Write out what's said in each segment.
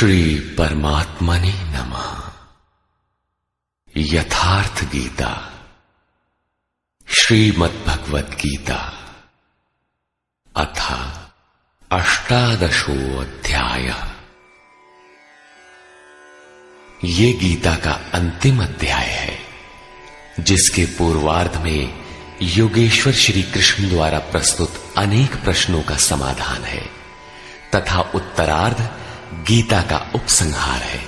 श्री परमात्मने नमः। यथार्थ गीता श्रीमद्भगवद गीता अथ अष्टादशो अध्याय। ये गीता का अंतिम अध्याय है, जिसके पूर्वार्ध में योगेश्वर श्री कृष्ण द्वारा प्रस्तुत अनेक प्रश्नों का समाधान है तथा उत्तरार्ध गीता का उपसंहार है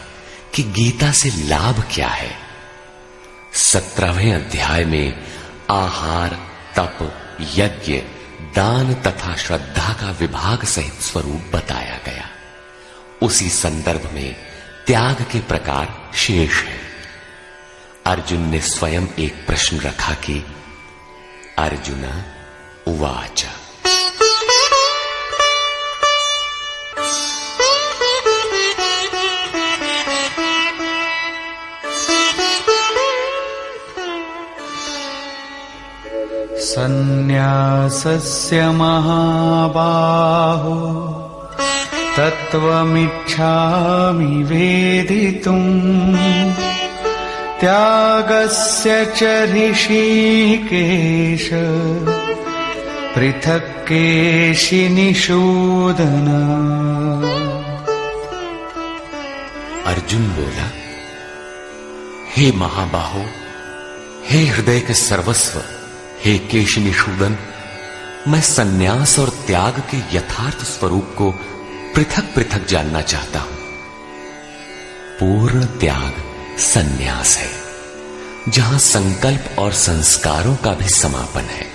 कि गीता से लाभ क्या है। 17वें अध्याय में आहार, तप, यज्ञ, दान तथा श्रद्धा का विभाग सहित स्वरूप बताया गया। उसी संदर्भ में त्याग के प्रकार शेष है। अर्जुन ने स्वयं एक प्रश्न रखा कि अर्जुन उवाच सन्न्यासस्य महाबाहो तत्त्वमिच्छामि वेदितुम् त्यागस्य च ऋषिकेश पृथक् केशिनिषूदन। अर्जुन बोला, हे महाबाहो, हे हृदय के सर्वस्व, हे केशनिषूदन, मैं सन्यास और त्याग के यथार्थ स्वरूप को पृथक पृथक जानना चाहता हूं। पूर्ण त्याग सन्यास है, जहां संकल्प और संस्कारों का भी समापन है,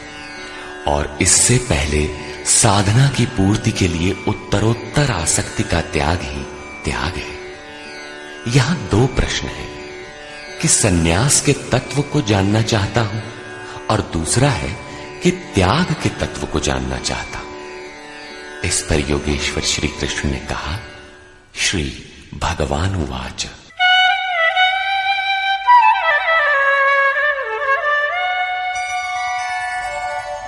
और इससे पहले साधना की पूर्ति के लिए उत्तरोत्तर आसक्ति का त्याग ही त्याग है। यहां दो प्रश्न हैं कि सन्यास के तत्व को जानना चाहता हूं और दूसरा है कि त्याग के तत्व को जानना चाहता हूं। इस पर योगेश्वर श्री कृष्ण ने कहा, श्री भगवान उवाच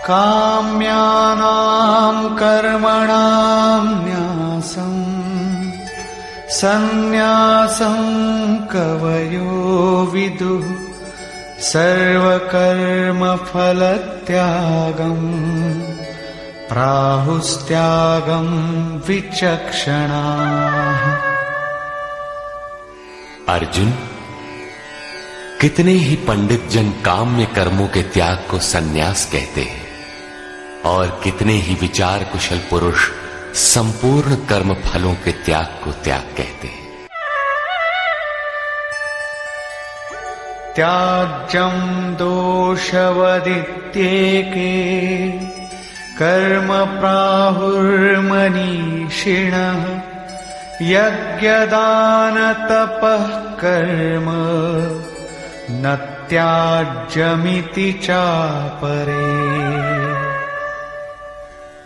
काम्यानां कर्मणां न्यासं सन्न्यासं कवयो विदुः सर्वकर्मफलत्यागं प्राहुस्त्यागं विचक्षणाः। अर्जुन, कितने ही पंडित जन काम्य कर्मों के त्याग को सन्यास कहते हैं और कितने ही विचार कुशल पुरुष संपूर्ण कर्म फलों के त्याग को त्याग कहते हैं। त्याज्यं दोषवदित्येके कर्म प्राहुर्मनीषिणः यज्ञदानतपः कर्म न त्याज्यमिति चापरे।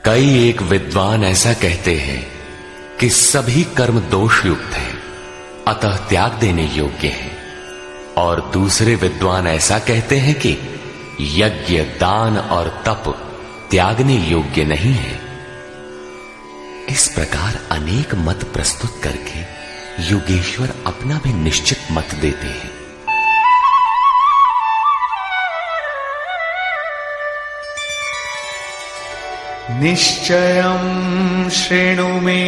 कई एक विद्वान ऐसा कहते हैं कि सभी कर्म दोषयुक्त हैं, अतः त्याग देने योग्य हैं, और दूसरे विद्वान ऐसा कहते हैं कि यज्ञ, दान और तप त्यागने योग्य नहीं है। इस प्रकार अनेक मत प्रस्तुत करके योगेश्वर अपना भी निश्चित मत देते हैं। निश्चयं शृणु मे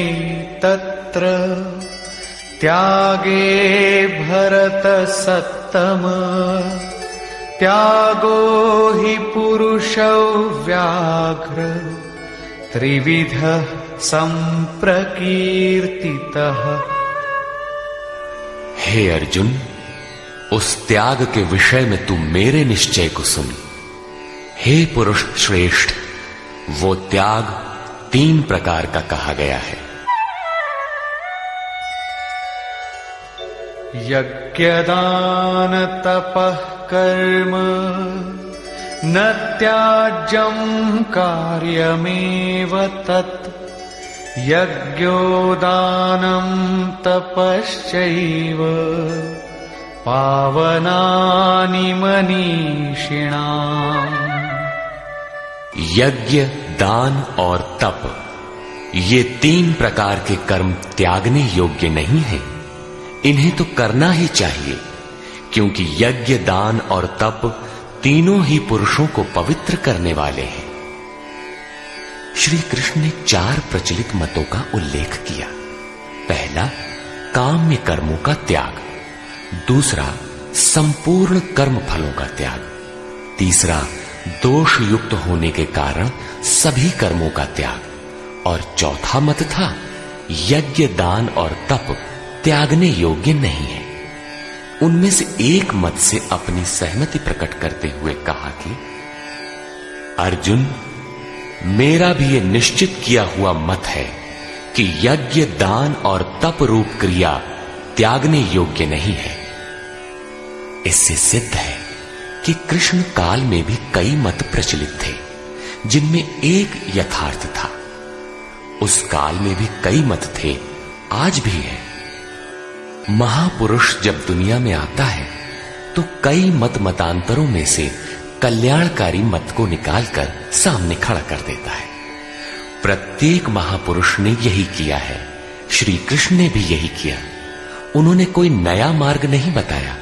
तत्र त्यागे भरतसत्तम त्यागो हि पुरुषौ व्याघ्र त्रिविधः संप्रकीर्तितः। हे अर्जुन, उस त्याग के विषय में तू मेरे निश्चय को सुन। हे पुरुष श्रेष्ठ, वो त्याग 3 प्रकार का कहा गया है। यज्ञदान तपः कर्म न त्याज्यं कार्यमेव तत् यज्ञो दानं तपश्चैव पावनानि मनीषिणाम्। यज्ञ, दान और तप ये 3 प्रकार के कर्म त्यागने योग्य नहीं हैं। इन्हें तो करना ही चाहिए, क्योंकि यज्ञ, दान और तप तीनों ही पुरुषों को पवित्र करने वाले हैं। श्री कृष्ण ने 4 प्रचलित मतों का उल्लेख किया। पहला, काम्य कर्मों का त्याग। दूसरा, संपूर्ण कर्म फलों का त्याग। तीसरा, दोष युक्त होने के कारण सभी कर्मों का त्याग। और चौथा मत था, यज्ञ, दान और तप त्यागने योग्य नहीं है। उनमें से एक मत से अपनी सहमति प्रकट करते हुए कहा कि अर्जुन, मेरा भी यह निश्चित किया हुआ मत है कि यज्ञ, दान और तप रूप क्रिया त्यागने योग्य नहीं है। इससे सिद्ध है कि कृष्ण काल में भी कई मत प्रचलित थे, जिनमें एक यथार्थ था। उस काल में भी कई मत थे, आज भी है। महापुरुष जब दुनिया में आता है तो कई मतांतरों में से कल्याणकारी मत को निकालकर सामने खड़ा कर देता है। प्रत्येक महापुरुष ने यही किया है। श्री कृष्ण ने भी यही किया। उन्होंने कोई नया मार्ग नहीं बताया,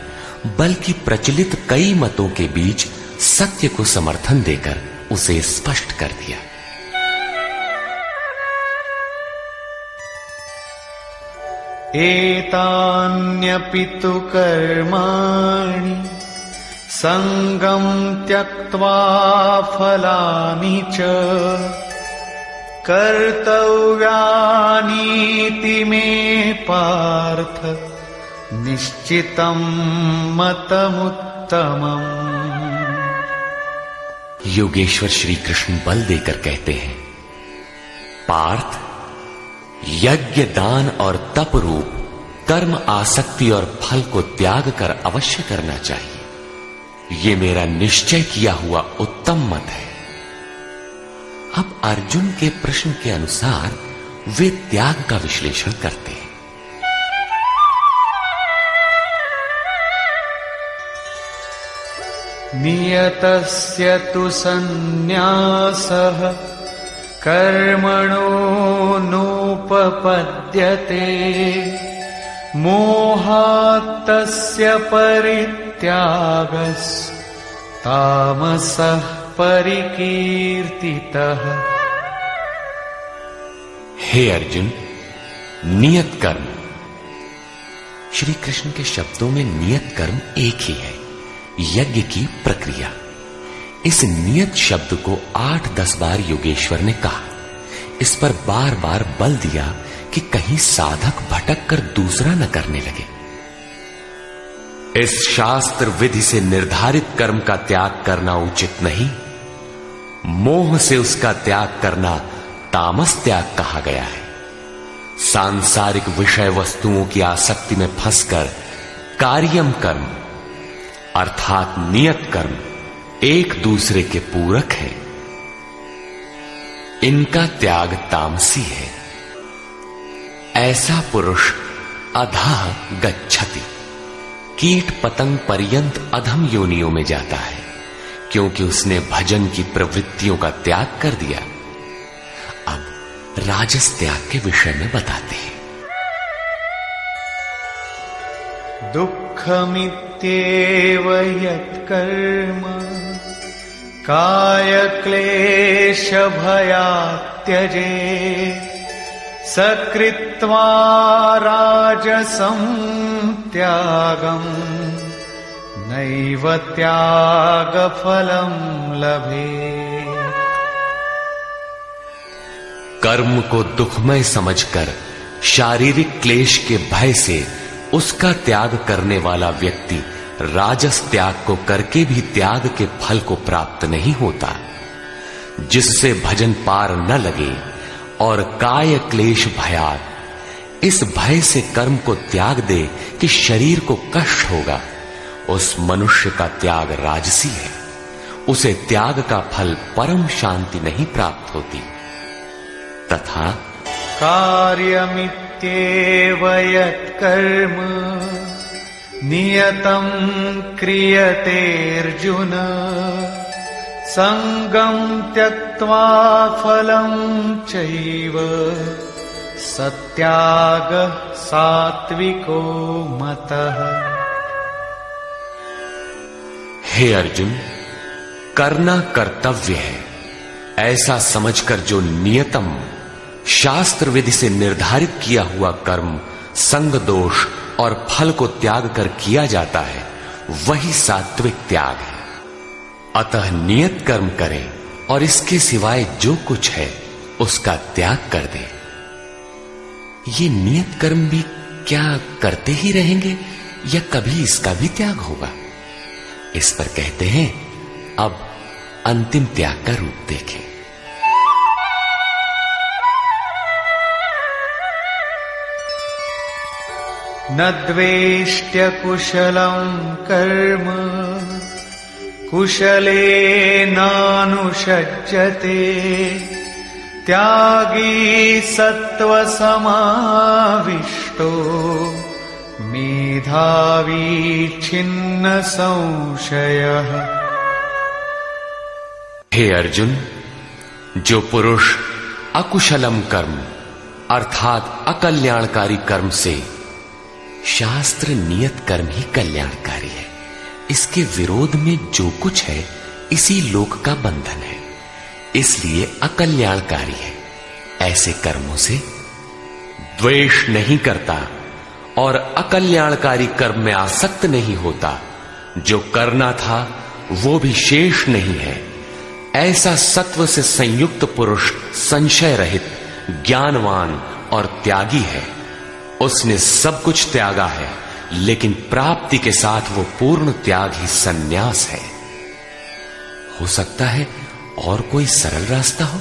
बल्कि प्रचलित कई मतों के बीच सत्य को समर्थन देकर उसे स्पष्ट कर दिया। एतान्यपि तु कर्माणि संगं त्यक्त्वा फलानि च कर्तव्यानीति मे पार्थ निश्चितं मतमुत्तमम्। योगेश्वर श्री कृष्ण बल देकर कहते हैं, पार्थ, यज्ञ, दान और तप रूप कर्म आसक्ति और फल को त्याग कर अवश्य करना चाहिए। ये मेरा निश्चय किया हुआ उत्तम मत है। अब अर्जुन के प्रश्न के अनुसार वे त्याग का विश्लेषण करते हैं। नियतस्य तु सन्न्यासः कर्मणो नोपपद्यते मोहात्तस्य परित्यागस्तामसः परिकीर्तितः। हे अर्जुन, नियत कर्म। श्री कृष्ण के शब्दों में नियत कर्म एक ही है, यज्ञ की प्रक्रिया। इस नियत शब्द को 8-10 बार योगेश्वर ने कहा। इस पर बार बार बल दिया कि कहीं साधक भटक कर दूसरा न करने लगे। इस शास्त्र विधि से निर्धारित कर्म का त्याग करना उचित नहीं। मोह से उसका त्याग करना तामस त्याग कहा गया है। सांसारिक विषय वस्तुओं की आसक्ति में फंसकर कार्यम कर्म अर्थात नियत कर्म एक दूसरे के पूरक है। इनका त्याग तामसी है। ऐसा पुरुष अधः गच्छति, कीट पतंग पर्यंत अधम योनियों में जाता है, क्योंकि उसने भजन की प्रवृत्तियों का त्याग कर दिया। अब राजस त्याग के विषय में बताते हैं। दुःखमित्येव यत्कर्म कायक्लेशभयात् त्यजेत् सकृत्वा राजसं त्यागम् नैव त्यागफलं लभेत्। कर्म को दुखमय समझकर शारीरिक क्लेश के भय से उसका त्याग करने वाला व्यक्ति राजस त्याग को करके भी त्याग के फल को प्राप्त नहीं होता। जिससे भजन पार न लगे और काय क्लेश भयात, इस भय से कर्म को त्याग दे कि शरीर को कष्ट होगा, उस मनुष्य का त्याग राजसी है। उसे त्याग का फल परम शांति नहीं प्राप्त होती। तथा कार्यमित्येव यत्कर्म नियतं क्रियते अर्जुन संगं त्यक्त्वा फलं चैव सत्यागः सात्विको मतः। हे अर्जुन, करना कर्तव्य है ऐसा समझकर जो नियतम शास्त्र विधि से निर्धारित किया हुआ कर्म संग दोष और फल को त्याग कर किया जाता है, वही सात्विक त्याग है। अतः नियत कर्म करें और इसके सिवाय जो कुछ है उसका त्याग कर दे। ये नियत कर्म भी क्या करते ही रहेंगे या कभी इसका भी त्याग होगा? इस पर कहते हैं, अब अंतिम त्याग का रूप देखें। न द्वेष्ट्य कुशलं कर्म कुशले नानुषज्यते त्यागी सत्व समाविष्टो मेधावी छिन्न संशयः। हे अर्जुन, जो पुरुष अकुशलम कर्म अर्थात अकल्याणकारी कर्म से, शास्त्र नियत कर्म ही कल्याणकारी है, इसके विरोध में जो कुछ है इसी लोक का बंधन है, इसलिए अकल्याणकारी है, ऐसे कर्मों से द्वेष नहीं करता और अकल्याणकारी कर्म में आसक्त नहीं होता, जो करना था वो भी शेष नहीं है, ऐसा सत्व से संयुक्त पुरुष संशय रहित, ज्ञानवान और त्यागी है। उसने सब कुछ त्यागा है, लेकिन प्राप्ति के साथ वो पूर्ण त्याग ही सन्यास है। हो सकता है और कोई सरल रास्ता हो?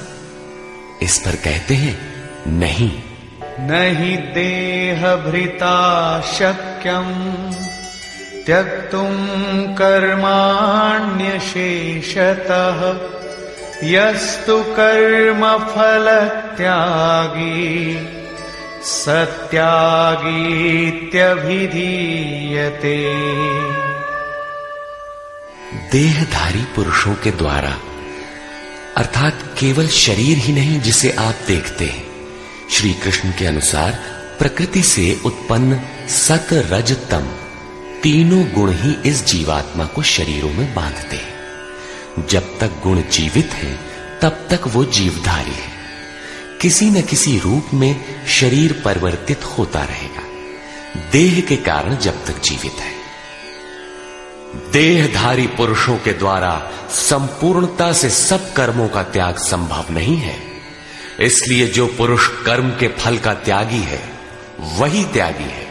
इस पर कहते हैं, नहीं। नहि देहभृता शक्यं त्यक्तुं कर्माण्यशेषतः यस्तु कर्मफल त्यागी सत्यागीत्यभिधीयते। देहधारी पुरुषों के द्वारा अर्थात केवल शरीर ही नहीं जिसे आप देखते हैं, श्री कृष्ण के अनुसार प्रकृति से उत्पन्न सत रज तम तीनों गुण ही इस जीवात्मा को शरीरों में बांधते हैं। जब तक गुण जीवित हैं, तब तक वो जीवधारी है। किसी न किसी रूप में शरीर परिवर्तित होता रहेगा, देह के कारण जब तक जीवित है। देहधारी पुरुषों के द्वारा संपूर्णता से सब कर्मों का त्याग संभव नहीं है, इसलिए जो पुरुष कर्म के फल का त्यागी है वही त्यागी है,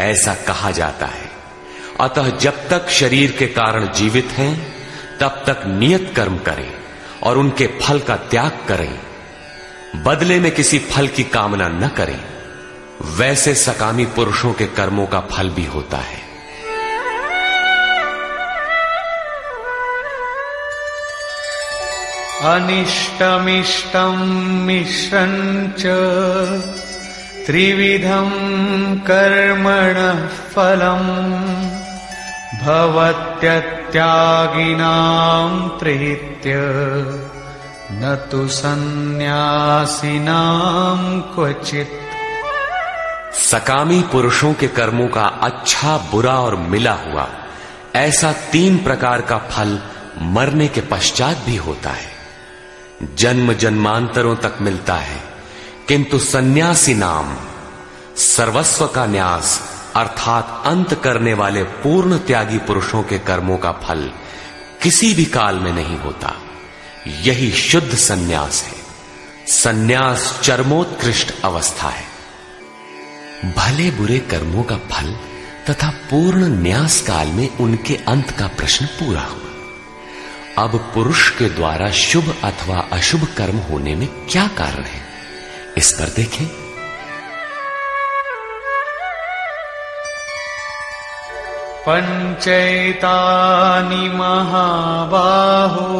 ऐसा कहा जाता है। अतः जब तक शरीर के कारण जीवित हैं, तब तक नियत कर्म करें और उनके फल का त्याग करें, बदले में किसी फल की कामना न करें। वैसे सकामी पुरुषों के कर्मों का फल भी होता है। अनिष्टमिष्टं मिश्रञ्च त्रिविधं कर्मणः फलम् भवत्यत्यागिनां प्रीत्य न तु सन्न्यासिनां क्वचित्। सकामी पुरुषों के कर्मों का अच्छा, बुरा और मिला हुआ ऐसा 3 प्रकार का फल मरने के पश्चात भी होता है। जन्म जन्मांतरों तक मिलता है, किंतु सन्यासी नाम सर्वस्व का न्यास अर्थात अंत करने वाले पूर्ण त्यागी पुरुषों के कर्मों का फल किसी भी काल में नहीं होता। यही शुद्ध सन्यास है। सन्यास चरमोत्कृष्ट अवस्था है। भले बुरे कर्मों का फल तथा पूर्ण न्यास काल में उनके अंत का प्रश्न पूरा हुआ। अब पुरुष के द्वारा शुभ अथवा अशुभ कर्म होने में क्या कारण है, इस पर देखें। पंचैतानि महाबाहो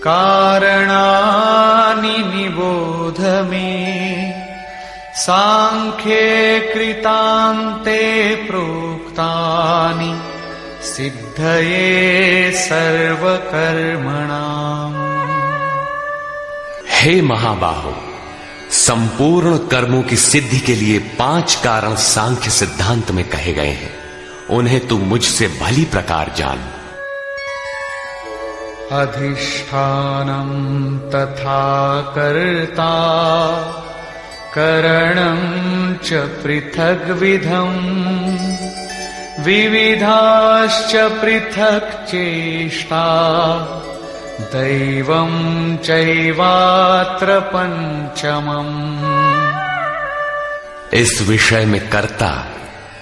कारणानि निबोध मे सांख्ये कृतान्ते प्रोक्तानि सिद्धये सर्वकर्मणाम्। हे महाबाहो, संपूर्ण कर्मों की सिद्धि के लिए 5 कारण सांख्य सिद्धांत में कहे गए हैं। उन्हें तू मुझसे भली प्रकार जान। अधिष्ठानं तथा कर्ता करणं च पृथग्विधम् विविधाश्च पृथक् चेष्टा दैवं चैवात्र पंचमम्। इस विषय में कर्ता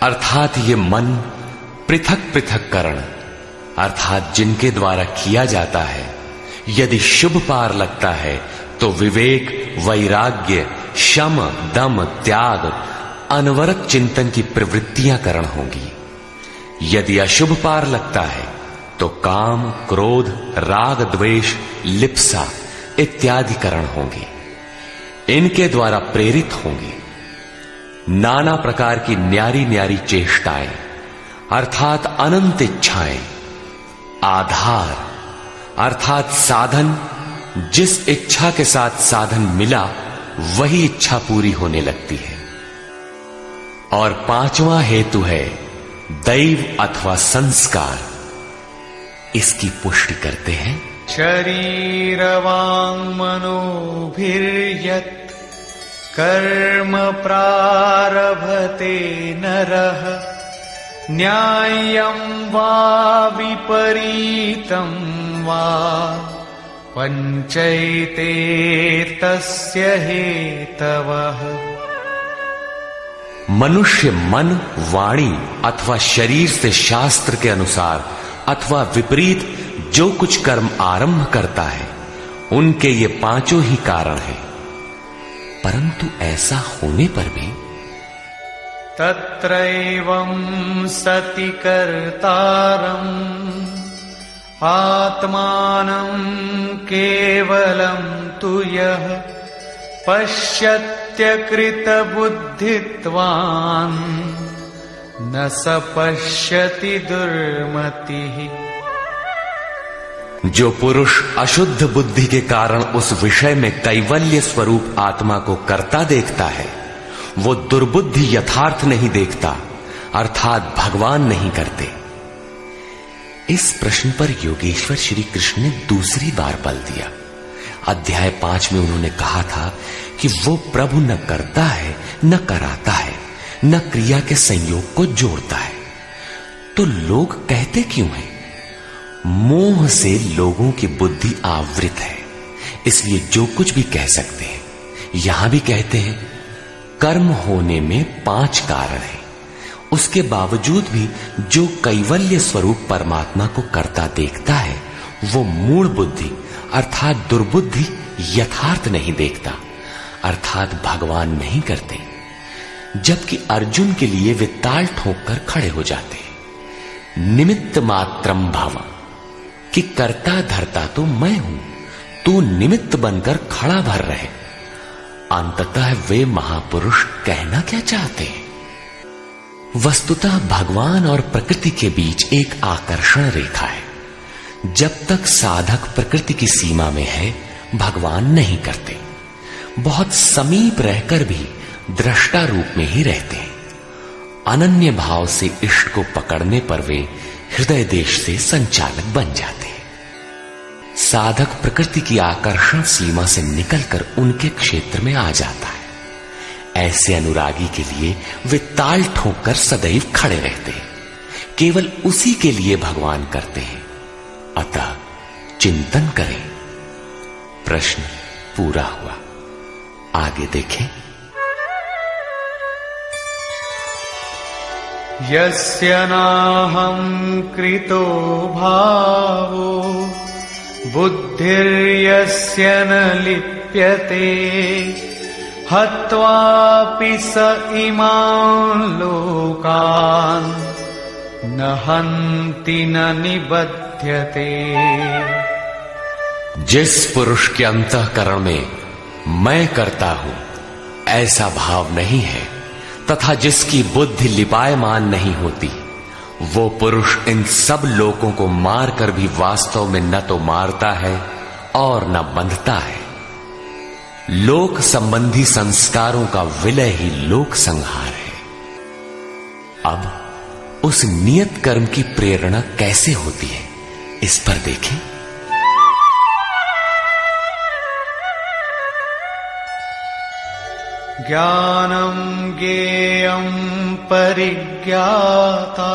अर्थात ये मन, पृथक पृथक करण अर्थात जिनके द्वारा किया जाता है, यदि शुभ पार लगता है तो विवेक, वैराग्य, शम, दम, त्याग, अनवरत चिंतन की प्रवृत्तियां करण होंगी। यदि अशुभ पार लगता है तो काम, क्रोध, राग, द्वेष, लिप्सा इत्यादि करण होंगे। इनके द्वारा प्रेरित होंगे नाना प्रकार की न्यारी न्यारी चेष्टाएं अर्थात अनंत इच्छाएं। आधार अर्थात साधन, जिस इच्छा के साथ साधन मिला वही इच्छा पूरी होने लगती है। और 5वां हेतु है दैव अथवा संस्कार। इसकी पुष्टि करते हैं। शरीरवाङ् मनोभिर्यत् कर्म प्रारभते नरः न्याय्यं वा विपरीतं वा पंचैते तस्य हेतवः। मनुष्य मन, वाणी अथवा शरीर से शास्त्र के अनुसार अथवा विपरीत जो कुछ कर्म आरंभ करता है, उनके ये 5 ही कारण हैं। परंतु ऐसा होने पर भी तत्रैवं सति कर्तारम् आत्मानं केवलं तु यः पश्यत्यकृतबुद्धित्वान् न स पश्यति दुर्मतिः। जो पुरुष अशुद्ध बुद्धि के कारण उस विषय में कैवल्य स्वरूप आत्मा को करता देखता है, वो दुर्बुद्धि यथार्थ नहीं देखता अर्थात भगवान नहीं करते। इस प्रश्न पर योगेश्वर श्री कृष्ण ने दूसरी बार बल दिया। अध्याय 5 में उन्होंने कहा था कि वो प्रभु न करता है, न कराता है, न क्रिया के संयोग को जोड़ता है। तो लोग कहते क्यों हैं? मोह से लोगों की बुद्धि आवृत है, इसलिए जो कुछ भी कह सकते हैं। यहां भी कहते हैं कर्म होने में 5 कारण हैं। उसके बावजूद भी जो कैवल्य स्वरूप परमात्मा को करता देखता है, वो मूल बुद्धि अर्थात दुर्बुद्धि यथार्थ नहीं देखता अर्थात भगवान नहीं करते। जबकि अर्जुन के लिए वे ताल ठोक कर खड़े हो जाते। निमित्त मात्रम भव, कि करता धरता तो मैं हूं, तू निमित्त बनकर खड़ा भर रहे। अंततः वे महापुरुष कहना क्या चाहते हैं? वस्तुतः भगवान और प्रकृति के बीच एक आकर्षण रेखा है। जब तक साधक प्रकृति की सीमा में है, भगवान नहीं करते। बहुत समीप रहकर भी दृष्टा रूप में ही रहते हैं। अनन्य भाव से इष्ट को पकड़ने पर वे हृदय देश से संचालक बन जाते हैं। साधक प्रकृति की आकर्षण सीमा से निकलकर उनके क्षेत्र में आ जाता है। ऐसे अनुरागी के लिए वे ताल ठोक कर सदैव खड़े रहते हैं। केवल उसी के लिए भगवान करते हैं। अतः चिंतन करें। प्रश्न पूरा हुआ। आगे देखें। यस्य नाहं कृतो भावो बुद्धिर्यस्य न लिप्यते हत्वापि स इमान् लोकान् न हन्ति न निबध्यते। जिस पुरुष के अंतःकरण में मैं करता हूं ऐसा भाव नहीं है, तथा जिसकी बुद्धि लिपायमान नहीं होती, वो पुरुष इन सब लोकों को मारकर भी वास्तव में न तो मारता है और न बंधता है। लोक संबंधी संस्कारों का विलय ही लोक संहार है। अब उस नियत कर्म की प्रेरणा कैसे होती है, इस पर देखें। ज्ञानम ज्ञेयं परिज्ञाता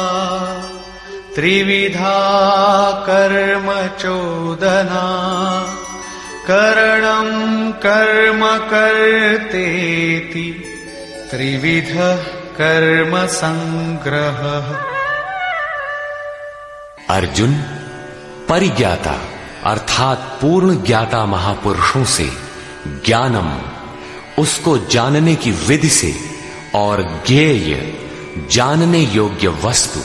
त्रिविधा कर्म चोदना करणं कर्म कर्तेति त्रिविध कर्म संग्रह। अर्जुन, परिज्ञाता अर्थात पूर्ण ज्ञाता महापुरुषों से ज्ञानम, उसको जानने की विधि से, और ज्ञेय, जानने योग्य वस्तु।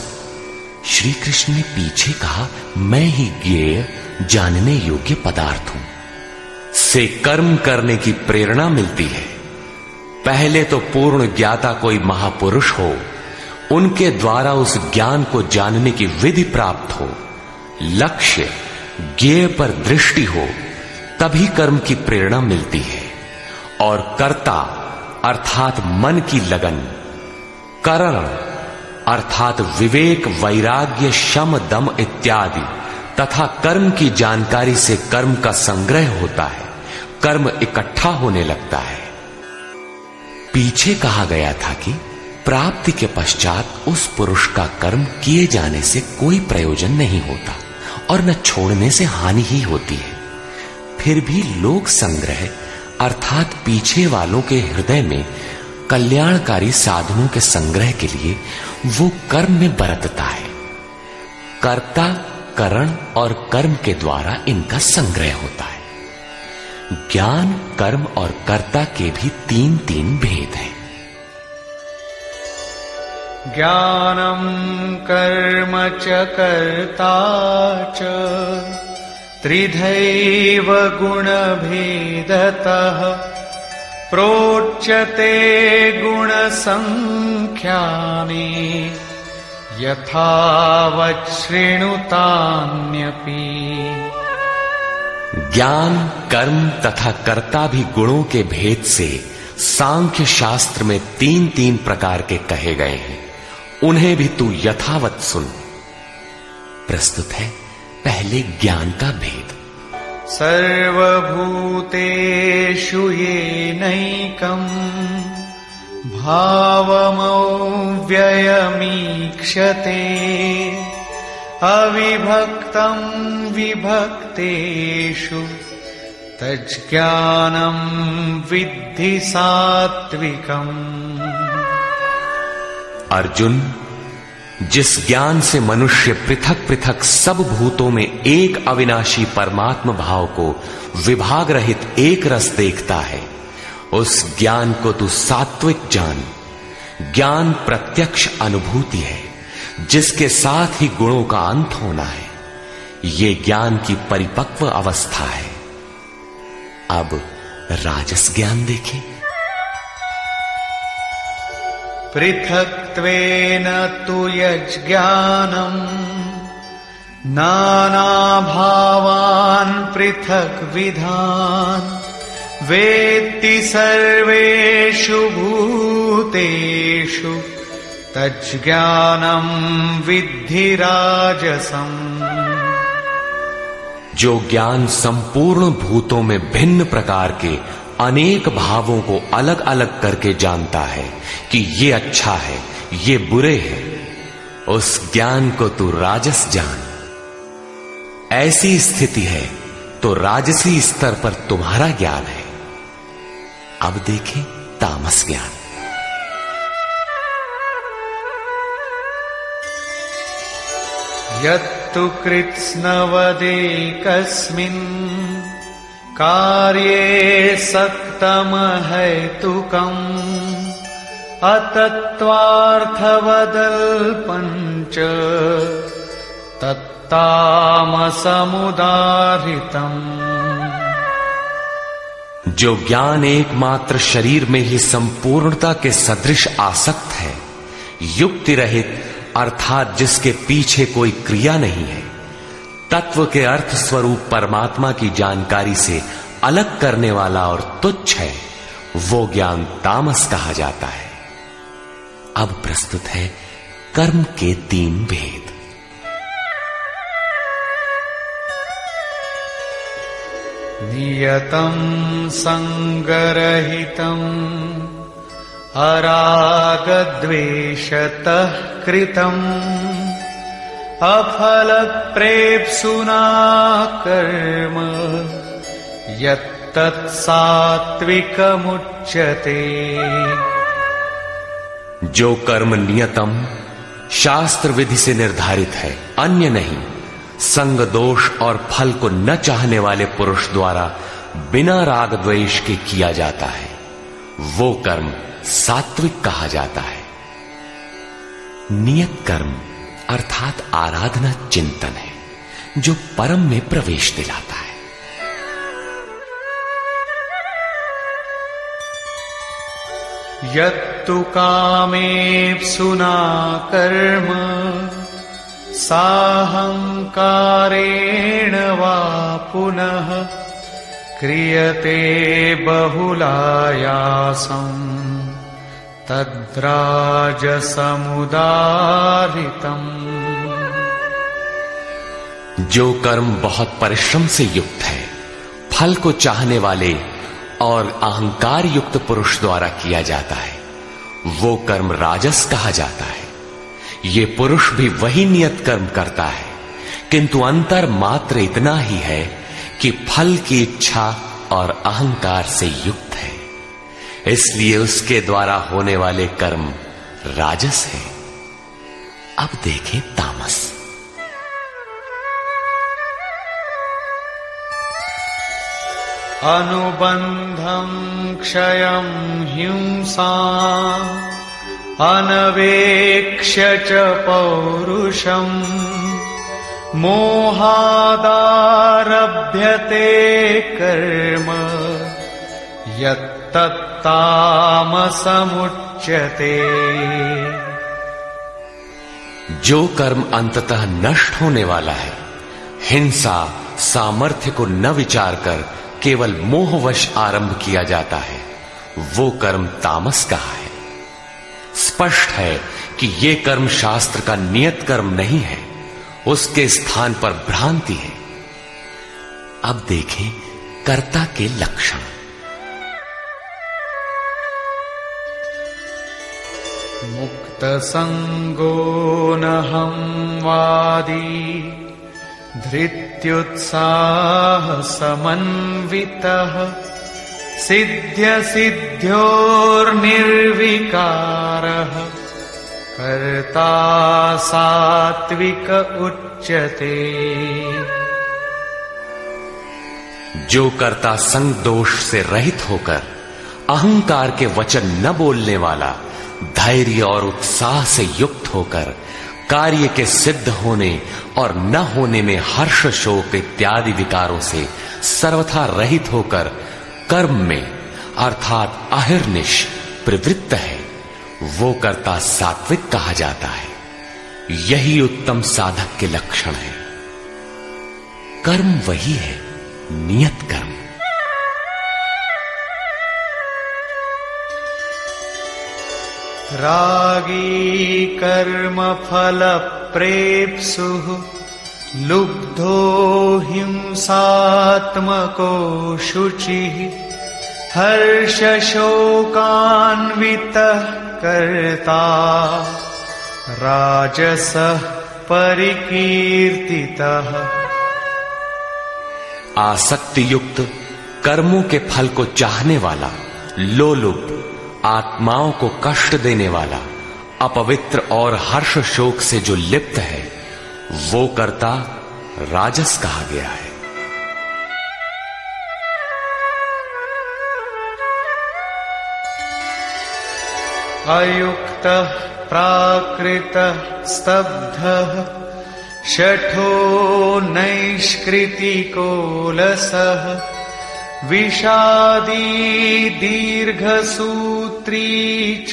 श्री कृष्ण ने पीछे कहा, मैं ही ज्ञेय, जानने योग्य पदार्थ हूं, से कर्म करने की प्रेरणा मिलती है। पहले तो पूर्ण ज्ञाता कोई महापुरुष हो, उनके द्वारा उस ज्ञान को जानने की विधि प्राप्त हो, लक्ष्य ज्ञेय पर दृष्टि हो, तभी कर्म की प्रेरणा मिलती है। और कर्ता अर्थात मन की लगन, करण अर्थात विवेक, वैराग्य, शम, दम इत्यादि तथा कर्म की जानकारी से कर्म का संग्रह होता है, कर्म इकट्ठा होने लगता है। पीछे कहा गया था कि प्राप्ति के पश्चात उस पुरुष का कर्म किए जाने से कोई प्रयोजन नहीं होता और न छोड़ने से हानि ही होती है। फिर भी लोक संग्रह अर्थात पीछे वालों के हृदय में कल्याणकारी साधनों के संग्रह के लिए वो कर्म में बरतता है। कर्ता, करण और कर्म के द्वारा इनका संग्रह होता है। ज्ञान, कर्म और कर्ता के भी तीन तीन भेद हैं। ज्ञानम कर्म च कर्ता च त्रिधैव गुणभेदतः प्रोच्यते गुणसंख्यानि यथावत् शृणुतान्यपि। ज्ञान, कर्म तथा कर्ता भी गुणों के भेद से सांख्य शास्त्र में तीन तीन प्रकार के कहे गए हैं, उन्हें भी तू यथावत सुन। प्रस्तुत है पहले ज्ञान का भेद। सर्वभूतेषु येनैकं भावमव्ययमीक्षते अविभक्तं विभक्तेषु तज्ज्ञानं विद्धि सात्विकम्। अर्जुन, जिस ज्ञान से मनुष्य पृथक पृथक सब भूतों में एक अविनाशी परमात्म भाव को विभाग रहित एक रस देखता है, उस ज्ञान को तू सात्विक जान। ज्ञान प्रत्यक्ष अनुभूति है, जिसके साथ ही गुणों का अंत होना है। ये ज्ञान की परिपक्व अवस्था है। अब राजस ज्ञान देखें। पृथक्त्वेन तु यज्ज्ञानम् नानाभावान् पृथक्विधान् वेत्ति सर्वेषु भूतेषु तज्ज्ञानं विद्धि राजसम्। जो ज्ञान संपूर्ण भूतों में भिन्न प्रकार के अनेक भावों को अलग अलग करके जानता है कि ये अच्छा है, ये बुरे हैं, उस ज्ञान को तू राजस जान। ऐसी स्थिति है तो राजसी स्तर पर तुम्हारा ज्ञान है। अब देखें तामस ज्ञान। यत्तु कृत्स्नवदेकस्मिन् कार्ये सक्तमहैतुकम् अतत्त्वार्थवदल्पञ्च तत्तामसमुदाहृतम्। जो ज्ञान एकमात्र शरीर में ही संपूर्णता के सदृश आसक्त है, युक्ति रहित अर्थात जिसके पीछे कोई क्रिया नहीं है, तत्व के अर्थ स्वरूप परमात्मा की जानकारी से अलग करने वाला और तुच्छ है, वो ज्ञान तामस कहा जाता है। अब प्रस्तुत है कर्म के 3 भेद। नियतं संगरहितं अरागद्वेषतः कृतम् अफलप्रेप्सुना कर्म यत्तत् सात्विकमुच्यते। जो कर्म नियतम शास्त्र विधि से निर्धारित है, अन्य नहीं, संग दोष और फल को न चाहने वाले पुरुष द्वारा बिना राग द्वेष के किया जाता है, वो कर्म सात्विक कहा जाता है। नियत कर्म अर्थात आराधना चिंतन है, जो परम में प्रवेश दिलाता है। यत्तु कामेप्सुना कर्म साहंकारेण वा पुनः क्रियते बहुलायासं तद्राजसमुदारितम्। जो कर्म बहुत परिश्रम से युक्त है, फल को चाहने वाले और अहंकार युक्त पुरुष द्वारा किया जाता है, वो कर्म राजस कहा जाता है। ये पुरुष भी वही नियत कर्म करता है, किंतु अंतर मात्र इतना ही है कि फल की इच्छा और अहंकार से युक्त है, इसलिए उसके द्वारा होने वाले कर्म राजस है। अब देखें तामस। अनुबंधं क्षयं हिंसा अनवेक्ष्य च पौरुषम् मोहादारभ्यते कर्म यत्तत्तामसमुच्यते। जो कर्म अंततः नष्ट होने वाला है, हिंसा सामर्थ्य को न विचार कर केवल मोहवश आरंभ किया जाता है, वो कर्म तामस कहा है। स्पष्ट है कि ये कर्म शास्त्र का नियत कर्म नहीं है, उसके स्थान पर भ्रांति है। अब देखें कर्ता के लक्षण। मुक्त संगो नहं वादी धृत्युत्साह समन्वितः सिद्ध्य सिद्ध्योर्निर्विकारः कर्ता सात्विक उच्यते। जो कर्ता संग दोष से रहित होकर अहंकार के वचन न बोलने वाला, धैर्य और उत्साह से युक्त होकर कार्य के सिद्ध होने और न होने में हर्ष शोक इत्यादि विकारों से सर्वथा रहित होकर कर्म में अर्थात अहिर्निश प्रवृत्त है, वो कर्ता सात्विक कहा जाता है। यही उत्तम साधक के लक्षण है। कर्म वही है, नियत कर्म। रागी कर्म फल प्रेप्सुः लुब्धो हिंसात्मको शुचिः हर्ष शोकान्वितः कर्ता राजसः परिकीर्तितः। आसक्ति युक्त कर्मों के फल को चाहने वाला, लोलुप, आत्माओं को कष्ट देने वाला, अपवित्र और हर्ष शोक से जो लिप्त है, वो कर्ता राजस कहा गया है। अयुक्तः प्राकृतः स्तब्धः शठो नैष्कृतिको लसः विषादी दीर्घसूत्री च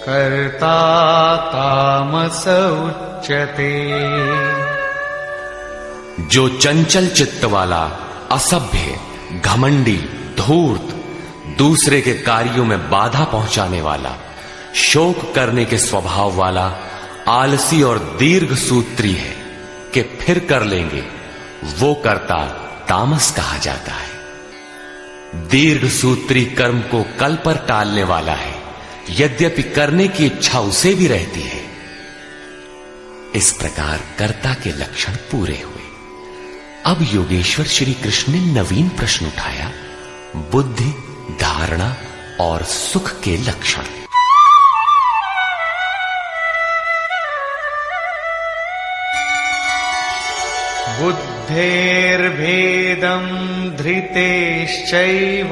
कर्ता तामस उच्यते। जो चंचल चित्त वाला, असभ्य, घमंडी, धूर्त, दूसरे के कार्यों में बाधा पहुंचाने वाला, शोक करने के स्वभाव वाला, आलसी और दीर्घ सूत्री है कि फिर कर लेंगे, वो कर्ता तामस कहा जाता है। दीर्घ सूत्री कर्म को कल पर टालने वाला है, यद्यपि करने की इच्छा उसे भी रहती है। इस प्रकार कर्ता के लक्षण पूरे हुए। अब योगेश्वर श्री कृष्ण ने नवीन प्रश्न उठाया, बुद्धि, धारणा और सुख के लक्षण। बुद्धेर्भेदं धृतेश्चैव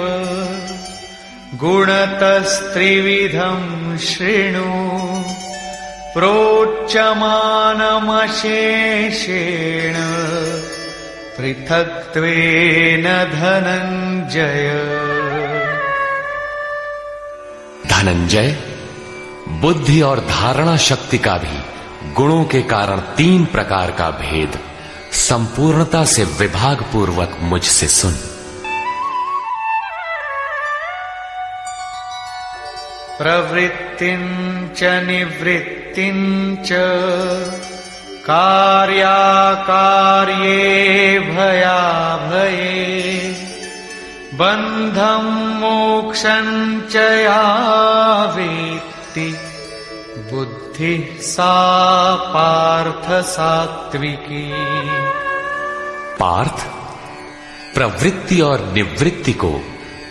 गुणतस्त्रिविधं शृणु प्रोच्यमानमशेषेण पृथक्त्वेन धनंजय। धनंजय, बुद्धि और धारणा शक्ति का भी गुणों के कारण 3 प्रकार का भेद संपूर्णता से विभाग पूर्वक मुझसे सुन। प्रवृत्तिं च निवृत्तिं च कार्याकार्ये भयाभये बन्धं मोक्षं च या वेत्ति बुद्धि सा पार्थ सात्विकी। पार्थ, प्रवृत्ति और निवृत्ति को,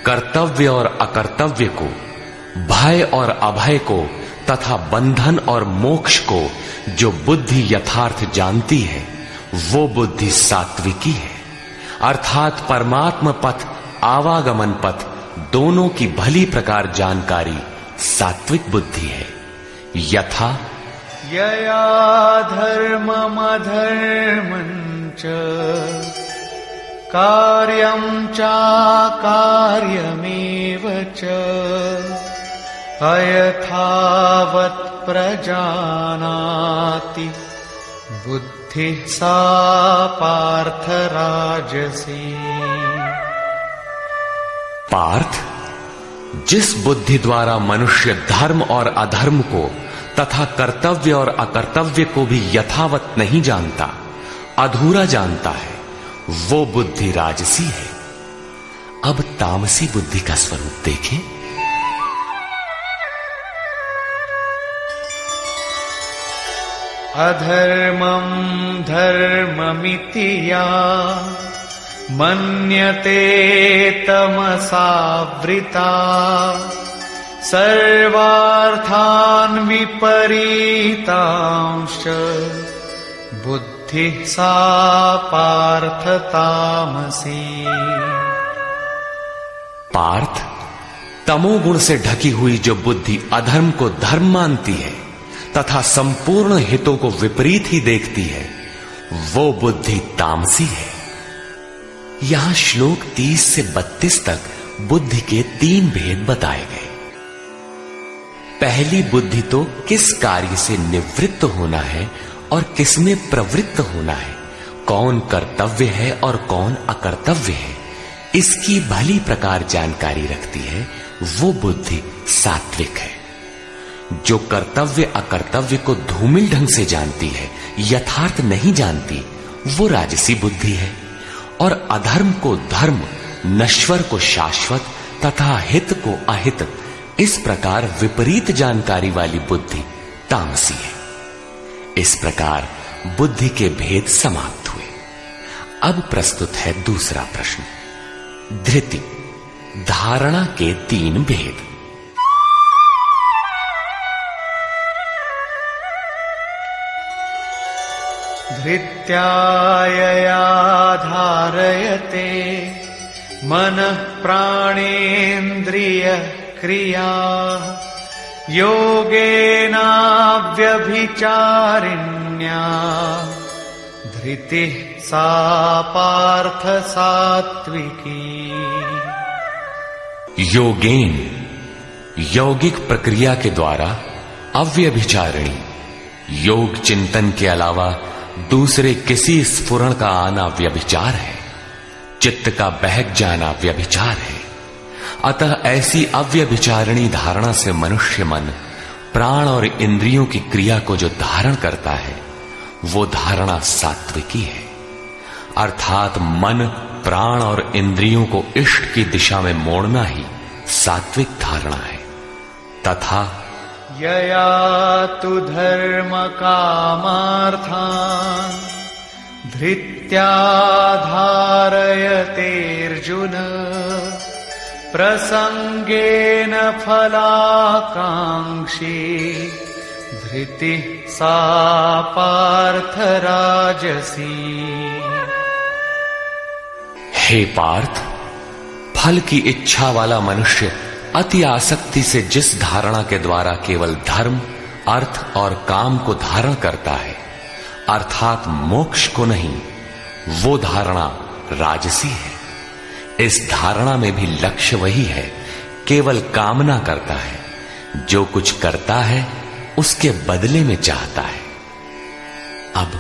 कर्तव्य और अकर्तव्य को, भय और अभय को तथा बंधन और मोक्ष को जो बुद्धि यथार्थ जानती है, वो बुद्धि सात्विकी है। अर्थात परमात्म पथ, आवागमन पथ दोनों की भली प्रकार जानकारी सात्विक बुद्धि है। यथा यया धर्ममधर्मं च कार्यं चाकार्यमेव च अयथावत् प्रजानाति बुद्धि सा पार्थ राजसी। पार्थ, जिस बुद्धि द्वारा मनुष्य धर्म और अधर्म को तथा कर्तव्य और अकर्तव्य को भी यथावत नहीं जानता, अधूरा जानता है, वो बुद्धि राजसी है। अब तामसी बुद्धि का स्वरूप देखें। अधर्मं धर्ममिति या मन्यते तमसावृता सर्वार्थान् विपरीतांश्च बुद्धिः सा पार्थ तामसी। पार्थ, तमोगुण से ढकी हुई जो बुद्धि अधर्म को धर्म मानती है तथा संपूर्ण हितों को विपरीत ही देखती है, वो बुद्धि तामसी है। यहां श्लोक 30 से 32 तक बुद्धि के 3 भेद बताए गए। पहली बुद्धि तो किस कार्य से निवृत्त होना है और किस में प्रवृत्त होना है, कौन कर्तव्य है और कौन अकर्तव्य है, इसकी भली प्रकार जानकारी रखती है, वो बुद्धि सात्विक है। जो कर्तव्य अकर्तव्य को धूमिल ढंग से जानती है, यथार्थ नहीं जानती, वो राजसी बुद्धि है। और अधर्म को धर्म, नश्वर को शाश्वत तथा हित को अहित, इस प्रकार विपरीत जानकारी वाली बुद्धि तामसी है। इस प्रकार बुद्धि के भेद समाप्त हुए। अब प्रस्तुत है दूसरा प्रश्न, धृति, धारणा के 3 भेद। धृत्या यया धारयते मनः प्राणेन्द्रिय क्रिया योगेनाव्यभिचारिण्या धृतिः सा पार्थ सात्विकी। योगेन, यौगिक प्रक्रिया के द्वारा अव्यभिचारिणी, योग चिंतन के अलावा दूसरे किसी स्फुरण का आना व्यभिचार है। चित्त का बहक जाना व्यभिचार है। अतः ऐसी अव्यभिचारिणी धारणा से मनुष्य मन प्राण और इंद्रियों की क्रिया को जो धारण करता है वो धारणा सात्विकी है। अर्थात मन, प्राण और इंद्रियों को इष्ट की दिशा में मोड़ना ही सात्विक धारणा है। तथा यया तु धर्म कामार्थान् धृत्या धारयतेऽर्जुन प्रसंगेन फलाकांक्षी धृतिः सा पार्थ राजसी। हे पार्थ, फल की इच्छा वाला मनुष्य अति आसक्ति से जिस धारणा के द्वारा केवल धर्म, अर्थ और काम को धारण करता है, अर्थात मोक्ष को नहीं, वो धारणा राजसी है। इस धारणा में भी लक्ष्य वही है, केवल कामना करता है, जो कुछ करता है उसके बदले में चाहता है। अब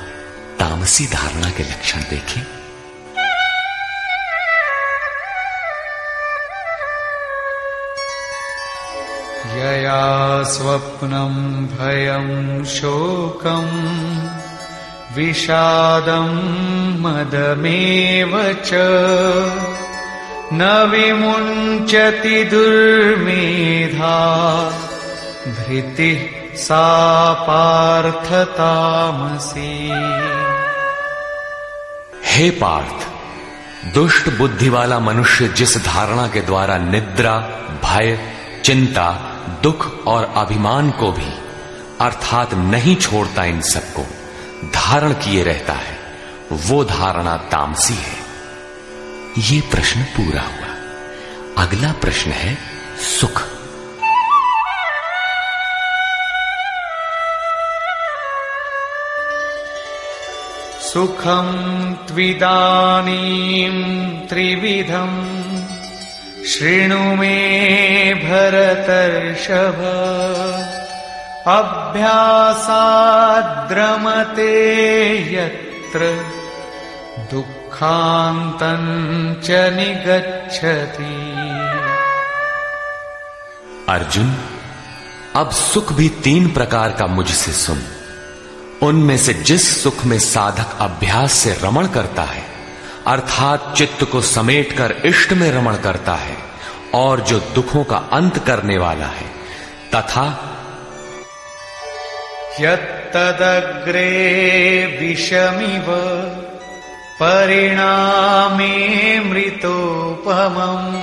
तामसी धारणा के लक्षण देखें। यया स्वप्नं भयं शोकं विषादं मदमेव च न विमुञ्चति दुर्मेधा धृतिः सा पार्थ तामसी। हे पार्थ, दुष्ट बुद्धि वाला मनुष्य जिस धारणा के द्वारा निद्रा, भय, चिंता, दुख और अभिमान को भी अर्थात नहीं छोड़ता, इन सबको धारण किए रहता है, वो धारणा तामसी है। ये प्रश्न पूरा हुआ। अगला प्रश्न है सुख। सुखं त्विदानीं त्रिविधं शृणु मे भरतर्षभ अभ्यासाद्रमते यत्र दुःखान्तं च निगच्छति। अर्जुन, अब सुख भी 3 प्रकार का मुझसे सुन। उनमें से जिस सुख में साधक अभ्यास से रमण करता है, अर्थात चित्त को समेटकर इष्ट में रमण करता है, और जो दुखों का अंत करने वाला है, तथा यत्तदग्रे विषमिव परिणामे मृतोपमम्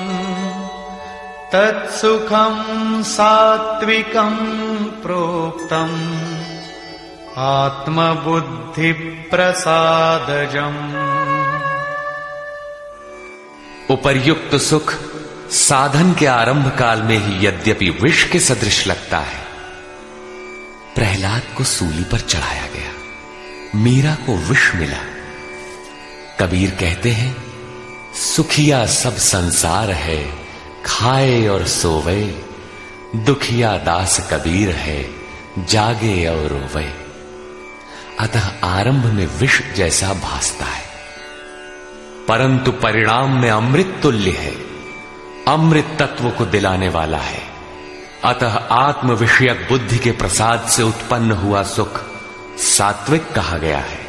तत्सुखं सात्विकं प्रोक्तम् आत्मबुद्धि प्रसादजम्। उपर्युक्त सुख साधन के आरंभ काल में ही यद्यपि विष के सदृश लगता है। प्रहलाद को सूली पर चढ़ाया गया, मीरा को विष मिला। कबीर कहते हैं, सुखिया सब संसार है, खाए और सोवे, दुखिया दास कबीर है, जागे और रोवे। अतः आरंभ में विष जैसा भासता है, परंतु परिणाम में अमृत तुल्य है, अमृत तत्व को दिलाने वाला है। अतः आत्म विषयक बुद्धि के प्रसाद से उत्पन्न हुआ सुख सात्विक कहा गया है।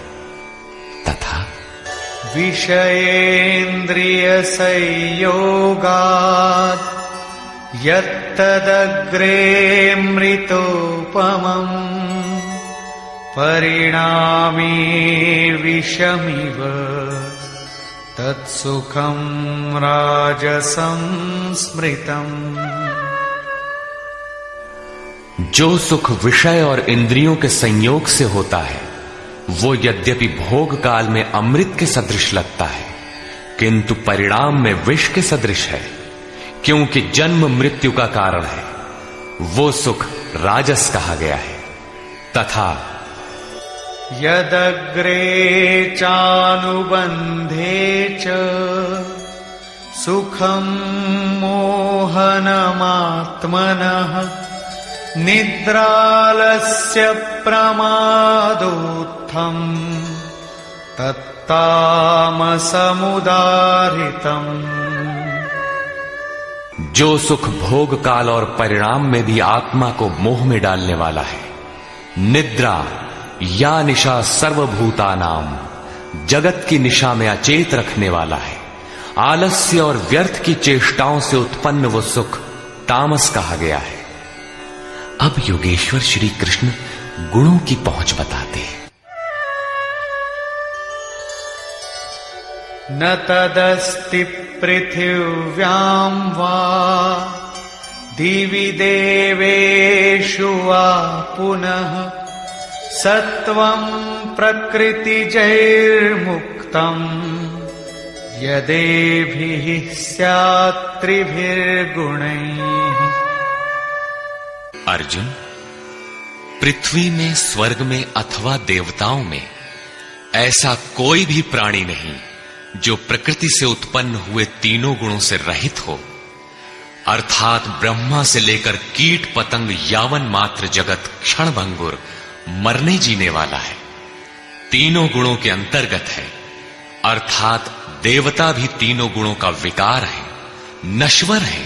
तथा विषयेन्द्रिय संयोगात् यत्तदग्रे मृतोपमम् परिणामे विषमिव तत्सुखं राजसं स्मृतम्। जो सुख विषय और इंद्रियों के संयोग से होता है, वो यद्यपि भोग काल में अमृत के सदृश लगता है, किंतु परिणाम में विष के सदृश है, क्योंकि जन्म मृत्यु का कारण है। वो सुख राजस कहा गया है। तथा यदग्रे चानुबंधे च सुखं मोहनमात्मनः निद्रालस्य प्रमादोत्थम् तत्तामसमुदाहृतम्। जो सुख भोग काल और परिणाम में भी आत्मा को मोह में डालने वाला है, निद्रा या निशा सर्वभूतानाम, जगत की निशा में अचेत रखने वाला है। आलस्य और व्यर्थ की चेष्टाओं से उत्पन्न वो सुख तामस कहा गया है। अब योगेश्वर श्री कृष्ण गुणों की पहुंच बताते हैं। न तदस्ति पृथिव्यां वा दिवि देवेषु वा पुनः सत्वं प्रकृतिजैर्मुक्तम् यदेभिः स्यात् त्रिभिर्गुणैः। अर्जुन, पृथ्वी में, स्वर्ग में अथवा देवताओं में ऐसा कोई भी प्राणी नहीं जो प्रकृति से उत्पन्न हुए तीनों गुणों से रहित हो, अर्थात ब्रह्मा से लेकर कीट पतंग यावन मात्र जगत क्षणभंगुर मरने जीने वाला है, तीनों गुणों के अंतर्गत है। अर्थात देवता भी तीनों गुणों का विकार है, नश्वर है।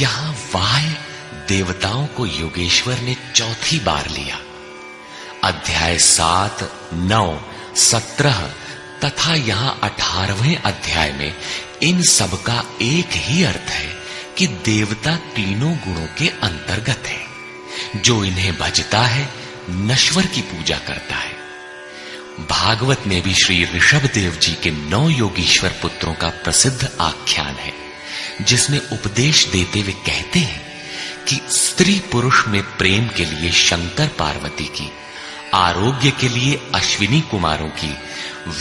यहां वाय देवताओं को योगेश्वर ने चौथी बार लिया। अध्याय 7, 9, 17 तथा यहां 18वें अध्याय में इन सब का एक ही अर्थ है कि देवता तीनों गुणों के अंतर्गत है। जो इन्हें भजता है, नश्वर की पूजा करता है। भागवत में भी श्री ऋषभदेव जी के 9 योगीश्वर पुत्रों का प्रसिद्ध आख्यान है, जिसमें उपदेश देते हुए कहते हैं कि स्त्री पुरुष में प्रेम के लिए शंकर पार्वती की, आरोग्य के लिए अश्विनी कुमारों की,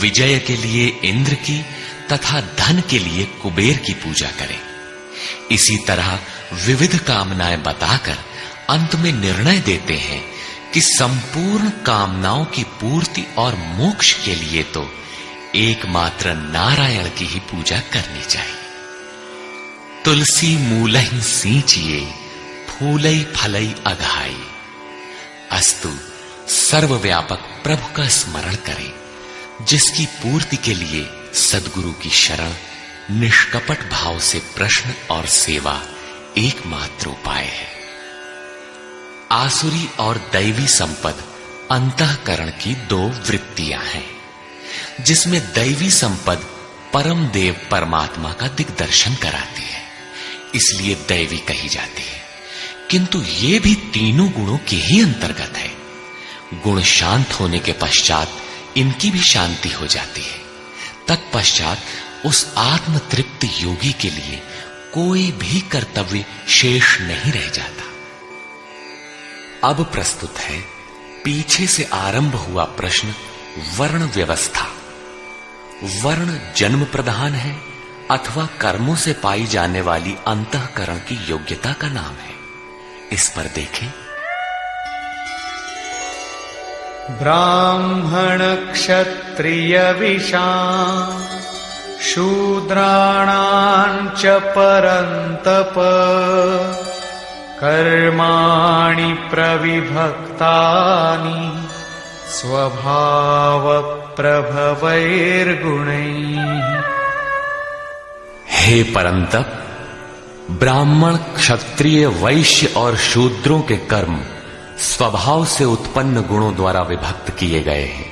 विजय के लिए इंद्र की तथा धन के लिए कुबेर की पूजा करें। इसी तरह विविध कामनाएं बताकर अंत में निर्णय देते हैं कि संपूर्ण कामनाओं की पूर्ति और मोक्ष के लिए तो एकमात्र नारायण की ही पूजा करनी चाहिए। तुलसी मूलहि सींचिए, फूलई फलई अघाई। अस्तु सर्वव्यापक प्रभु का स्मरण करें, जिसकी पूर्ति के लिए सद्गुरु की शरण, निष्कपट भाव से प्रश्न और सेवा एकमात्र उपाय है। आसुरी और दैवी संपद अंतःकरण की 2 वृत्तियां हैं, जिसमें दैवी संपद परम देव परमात्मा का दिग्दर्शन कराती है, इसलिए दैवी कही जाती है। किंतु ये भी तीनों गुणों के ही अंतर्गत है। गुण शांत होने के पश्चात इनकी भी शांति हो जाती है। तत्पश्चात उस आत्म तृप्त योगी के लिए कोई भी कर्तव्य शेष नहीं रह जाता। अब प्रस्तुत है पीछे से आरंभ हुआ प्रश्न वर्ण व्यवस्था। वर्ण जन्म प्रधान है अथवा कर्मों से पाई जाने वाली अंतःकरण की योग्यता का नाम है। इस पर देखें। ब्राह्मण क्षत्रिय विशां शूद्राणां च परन्तप कर्माणि प्रविभक्तानि स्वभाव प्रभवैर्गुणैः। हे परंतप, ब्राह्मण, क्षत्रिय, वैश्य और शूद्रों के कर्म स्वभाव से उत्पन्न गुणों द्वारा विभक्त किए गए हैं।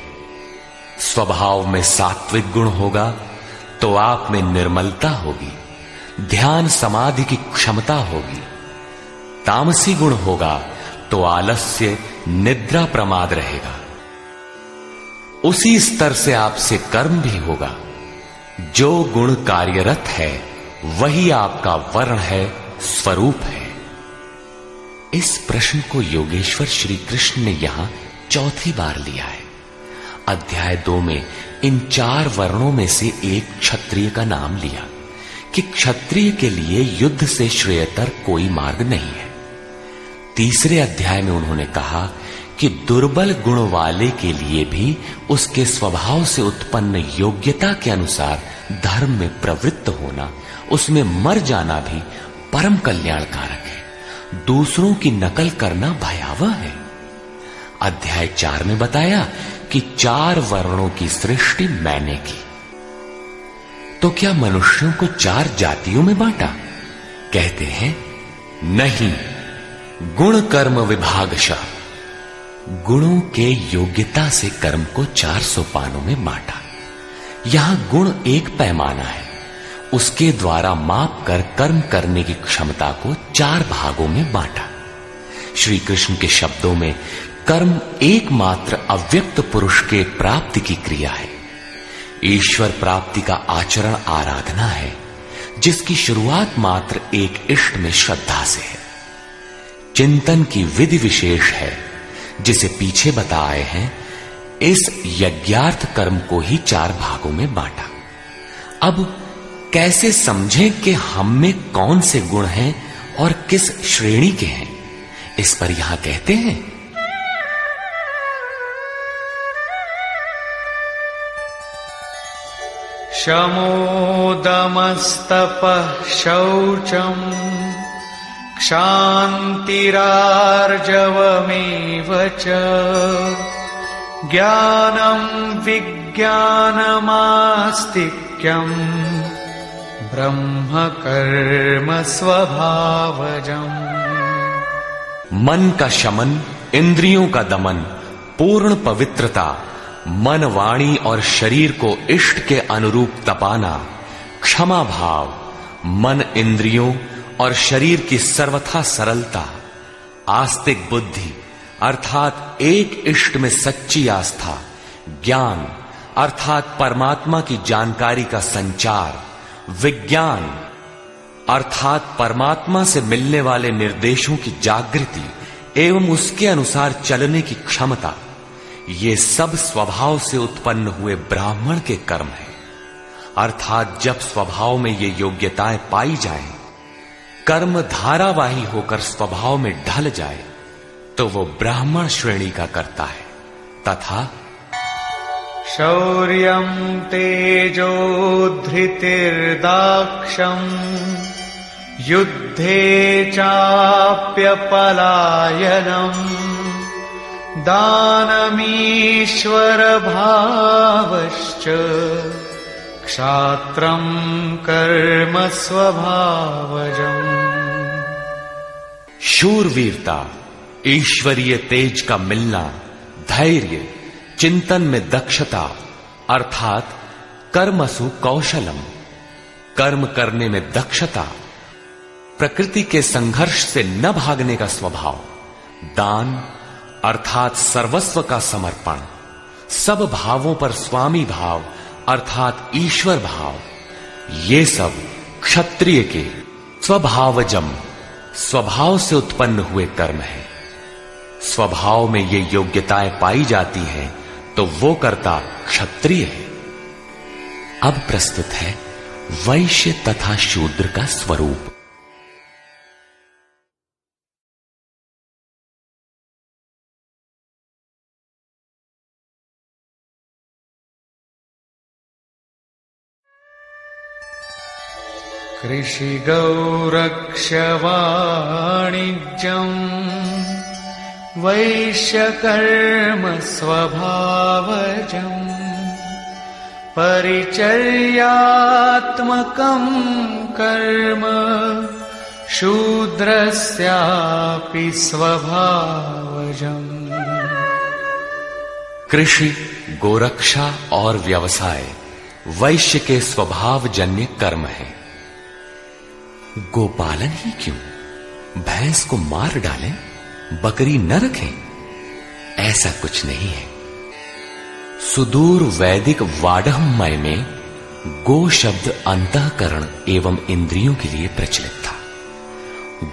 स्वभाव में सात्विक गुण होगा तो आप में निर्मलता होगी, ध्यान समाधि की क्षमता होगी। तामसी गुण होगा तो आलस्य, निद्रा, प्रमाद रहेगा। उसी स्तर से आपसे कर्म भी होगा। जो गुण कार्यरत है वही आपका वर्ण है, स्वरूप है। इस प्रश्न को योगेश्वर श्री कृष्ण ने यहां चौथी बार लिया है। अध्याय 2 में इन 4 वर्णों में से एक क्षत्रिय का नाम लिया कि क्षत्रिय के लिए युद्ध से श्रेयतर कोई मार्ग नहीं है। तीसरे अध्याय में उन्होंने कहा कि दुर्बल गुण वाले के लिए भी उसके स्वभाव से उत्पन्न योग्यता के अनुसार धर्म में प्रवृत्त होना, उसमें मर जाना भी परम कल्याणकारक है। दूसरों की नकल करना भयावह है। अध्याय 4 में बताया कि 4 वर्णों की सृष्टि मैंने की। तो क्या मनुष्यों को 4 जातियों में बांटा? कहते हैं नहीं, गुण कर्म विभागशः, गुणों के योग्यता से कर्म को 4 सोपानों में बांटा। यहां गुण एक पैमाना है, उसके द्वारा माप कर कर्म करने की क्षमता को 4 भागों में बांटा। श्री कृष्ण के शब्दों में कर्म एकमात्र अव्यक्त पुरुष के प्राप्ति की क्रिया है। ईश्वर प्राप्ति का आचरण आराधना है, जिसकी शुरुआत मात्र एक इष्ट में श्रद्धा से है। चिंतन की विधि विशेष है, जिसे पीछे बताए हैं। इस यज्ञार्थ कर्म को ही 4 भागों में बांटा। अब कैसे समझें कि हम में कौन से गुण हैं और किस श्रेणी के हैं? इस पर यहां कहते हैं, शमो दमस्तपः शौचम् क्षान्तिरार्जवमेव च ज्ञानं विज्ञानमास्तिक्यम् ब्रह्म कर्म स्वभावजम्। मन का शमन, इंद्रियों का दमन, पूर्ण पवित्रता, मन, वाणी और शरीर को इष्ट के अनुरूप तपाना, क्षमा भाव, मन, इंद्रियों और शरीर की सर्वथा सरलता, आस्तिक बुद्धि अर्थात एक इष्ट में सच्ची आस्था, ज्ञान अर्थात परमात्मा की जानकारी का संचार, विज्ञान अर्थात परमात्मा से मिलने वाले निर्देशों की जागृति एवं उसके अनुसार चलने की क्षमता, ये सब स्वभाव से उत्पन्न हुए ब्राह्मण के कर्म हैं। अर्थात जब स्वभाव में ये योग्यताएं पाई जाएं, कर्म धारावाही होकर स्वभाव में ढल जाए, तो वो ब्राह्मण श्रेणी का करता है। तथा शौर्यं तेजो धृतिर्दाक्षम् युद्धे चाप्यपलायनम् दानमीश्वर भावश्च क्षात्रं कर्म स्वभावजम्। शूरवीरता, ईश्वरीय तेज का मिलना, धैर्य, चिंतन में दक्षता अर्थात कर्मसु कौशलम, कर्म करने में दक्षता, प्रकृति के संघर्ष से न भागने का स्वभाव, दान अर्थात सर्वस्व का समर्पण, सब भावों पर स्वामी भाव अर्थात ईश्वर भाव, ये सब क्षत्रिय के स्वभावजम, स्वभाव से उत्पन्न हुए कर्म है। स्वभाव में ये योग्यताएं पाई जाती हैं, तो वो कर्ता क्षत्रिय है। अब प्रस्तुत है वैश्य तथा शूद्र का स्वरूप। कृषिगौरक्ष्यवाणिज्यम् वैश्यकर्म स्वभावजम् परिचर्यात्मकं कर्म शूद्रस्यापि स्वभावजम्। कृषि, गोरक्षा और व्यवसाय वैश्य के स्वभावजन्य कर्म है। गोपालन ही क्यों, भैंस को मार डालें, बकरी न रखें, ऐसा कुछ नहीं है। सुदूर वैदिक वाडहमय में गो शब्द अंतःकरण एवं इंद्रियों के लिए प्रचलित था।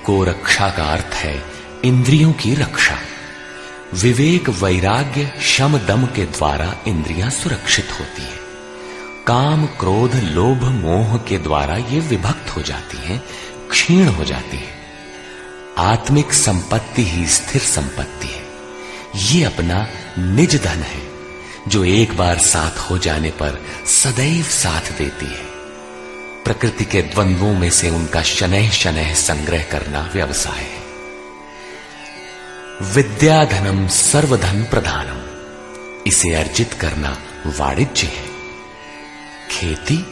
गोरक्षा का अर्थ है इंद्रियों की रक्षा। विवेक, वैराग्य, शम, दम के द्वारा इंद्रियां सुरक्षित होती हैं। काम, क्रोध, लोभ, मोह के द्वारा ये विभक्त हो जाती हैं, क्षीण हो जाती हैं। आत्मिक संपत्ति ही स्थिर संपत्ति है। ये अपना निज धन है, जो एक बार साथ हो जाने पर सदैव साथ देती है। प्रकृति के द्वंद्वों में से उनका शनैः शनैः संग्रह करना व्यवसाय है। विद्याधनम सर्वधन प्रधानम, इसे अर्जित करना वाणिज्य है। खेती,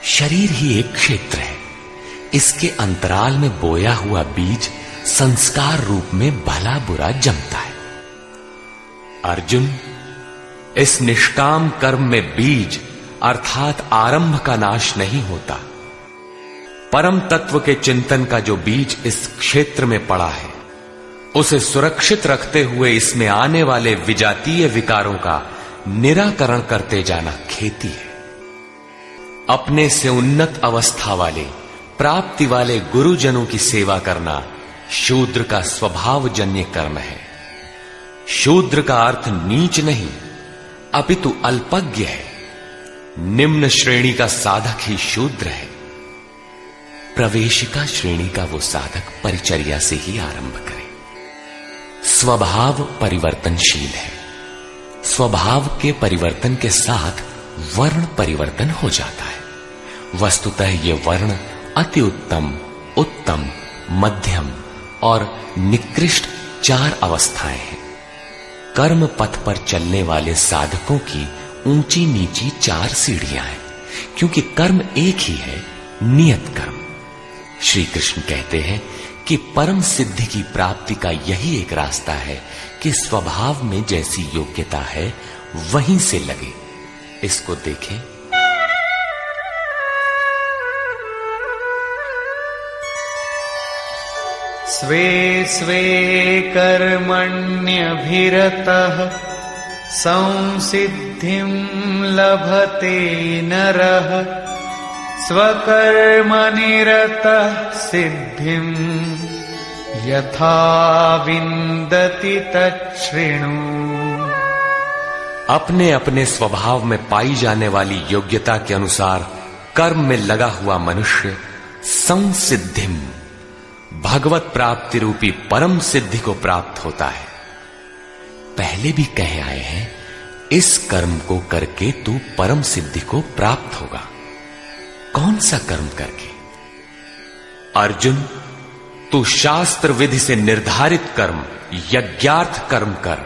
शरीर ही एक क्षेत्र है। इसके अंतराल में बोया हुआ बीज संस्कार रूप में भला बुरा जमता है। अर्जुन, इस निष्काम कर्म में बीज अर्थात आरंभ का नाश नहीं होता। परम तत्व के चिंतन का जो बीज इस क्षेत्र में पड़ा है, उसे सुरक्षित रखते हुए इसमें आने वाले विजातीय विकारों का निराकरण करते जाना खेती है। अपने से उन्नत अवस्था वाले, प्राप्ति वाले गुरुजनों की सेवा करना शूद्र का स्वभावजन्य कर्म है। शूद्र का अर्थ नीच नहीं, अपितु अल्पज्ञ है। निम्न श्रेणी का साधक ही शूद्र है। प्रवेशिका श्रेणी का वो साधक परिचर्या से ही आरंभ करे। स्वभाव परिवर्तनशील है। स्वभाव के परिवर्तन के साथ वर्ण परिवर्तन हो जाता है। वस्तुतः ये वर्ण अति उत्तम, उत्तम, मध्यम और निकृष्ट 4 अवस्थाएं हैं। कर्म पथ पर चलने वाले साधकों की ऊंची नीची 4 सीढ़ियां हैं, क्योंकि कर्म एक ही है, नियत कर्म। श्री कृष्ण कहते हैं कि परम सिद्धि की प्राप्ति का यही एक रास्ता है कि स्वभाव में जैसी योग्यता है वहीं से लगे। इसको देखें। स्वे स्वे कर्मण्यभिरतः संसिद्धिं लभते नरः स्वकर्मनिरतः सिद्धिं यथा विन्दति तच्छृणु। अपने अपने स्वभाव में पाई जाने वाली योग्यता के अनुसार कर्म में लगा हुआ मनुष्य संसिद्धिम, भगवत प्राप्ति रूपी परम सिद्धि को प्राप्त होता है। पहले भी कहे आए हैं, इस कर्म को करके तू परम सिद्धि को प्राप्त होगा। कौन सा कर्म करके? अर्जुन, तू शास्त्र विधि से निर्धारित कर्म, यज्ञार्थ कर्म कर।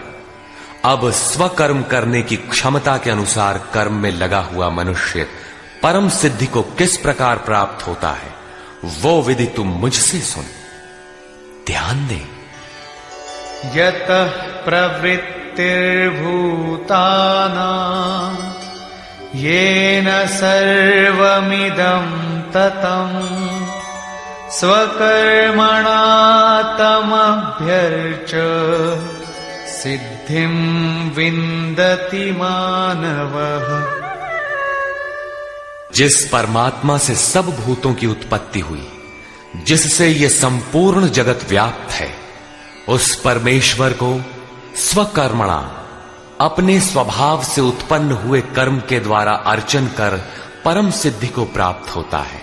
अब स्वकर्म करने की क्षमता के अनुसार कर्म में लगा हुआ मनुष्य परम सिद्धि को किस प्रकार प्राप्त होता है, वो विधि तुम मुझसे सुन। ध्यान दे। यतः प्रवृत्तिर्भूतानां येन सर्वमिदं ततं स्वकर्मणा तमभ्यर्च्य सिद्धिं विन्दति मानवः। जिस परमात्मा से सब भूतों की उत्पत्ति हुई, जिससे ये संपूर्ण जगत व्याप्त है, उस परमेश्वर को स्वकर्मणा, अपने स्वभाव से उत्पन्न हुए कर्म के द्वारा अर्चन कर परम सिद्धि को प्राप्त होता है।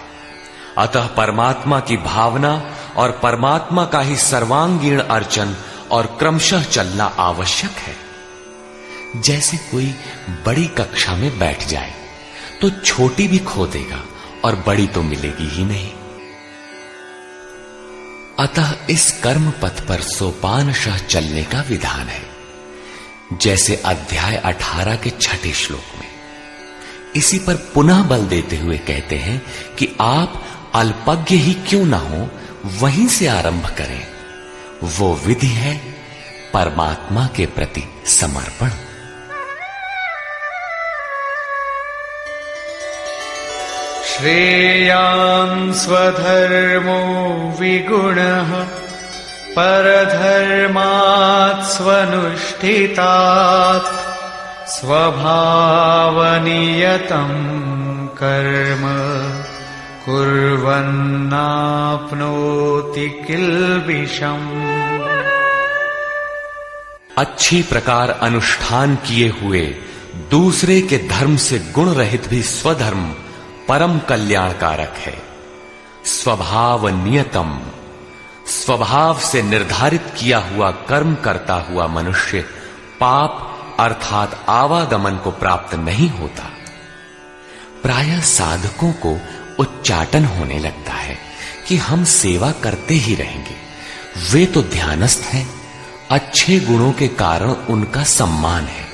अतः परमात्मा की भावना और परमात्मा का ही सर्वांगीण अर्चन और क्रमशः चलना आवश्यक है। जैसे कोई बड़ी कक्षा में बैठ जाए तो छोटी भी खो देगा और बड़ी तो मिलेगी ही नहीं। अतः इस कर्म पथ पर सोपानशः चलने का विधान है। जैसे अध्याय 18 के 6 श्लोक में। इसी पर पुनः बल देते हुए कहते हैं कि आप अल्पज्ञ ही क्यों ना हो, वहीं से आरंभ करें। वो विधि है परमात्मा के प्रति समर्पण। श्रेयान् स्वधर्मो विगुणः परधर्मात् स्वनुष्ठितात् स्वभावनियतं कर्म कुर्वन्नाप्नोति किल्बिषम्। अच्छी प्रकार अनुष्ठान किए हुए दूसरे के धर्म से गुण रहित भी स्वधर्म परम कल्याणकारक है। स्वभाव नियतम, स्वभाव से निर्धारित किया हुआ कर्म करता हुआ मनुष्य पाप अर्थात आवागमन को प्राप्त नहीं होता। प्रायः साधकों को उच्चाटन होने लगता है कि हम सेवा करते ही रहेंगे, वे तो ध्यानस्थ हैं, अच्छे गुणों के कारण उनका सम्मान है,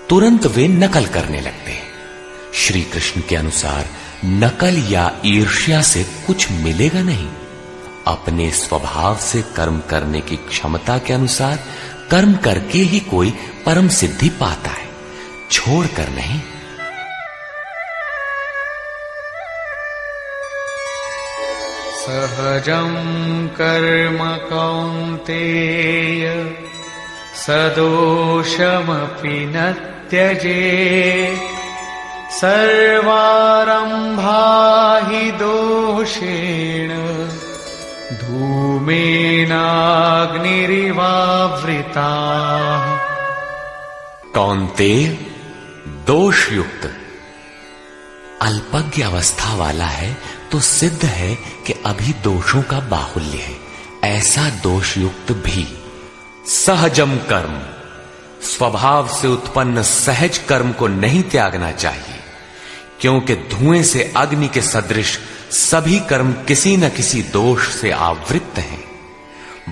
तुरंत वे नकल करने लगते हैं। श्री कृष्ण के अनुसार नकल या ईर्ष्या से कुछ मिलेगा नहीं। अपने स्वभाव से कर्म करने की क्षमता के अनुसार कर्म करके ही कोई परम सिद्धि पाता है, छोड़कर नहीं। सहजं कर्म कौन्तेय सदोषमपि न त्यजेत् सर्वारम्भा हि दोषेण धूमेनाग्निरिवावृताः। कौन्तेय, दोष युक्त अल्पज्ञ अवस्था वाला है तो सिद्ध है कि अभी दोषों का बाहुल्य है। ऐसा दोष युक्त भी सहजम कर्म, स्वभाव से उत्पन्न सहज कर्म को नहीं त्यागना चाहिए, क्योंकि धुएं से अग्नि के सदृश सभी कर्म किसी न किसी दोष से आवृत्त हैं।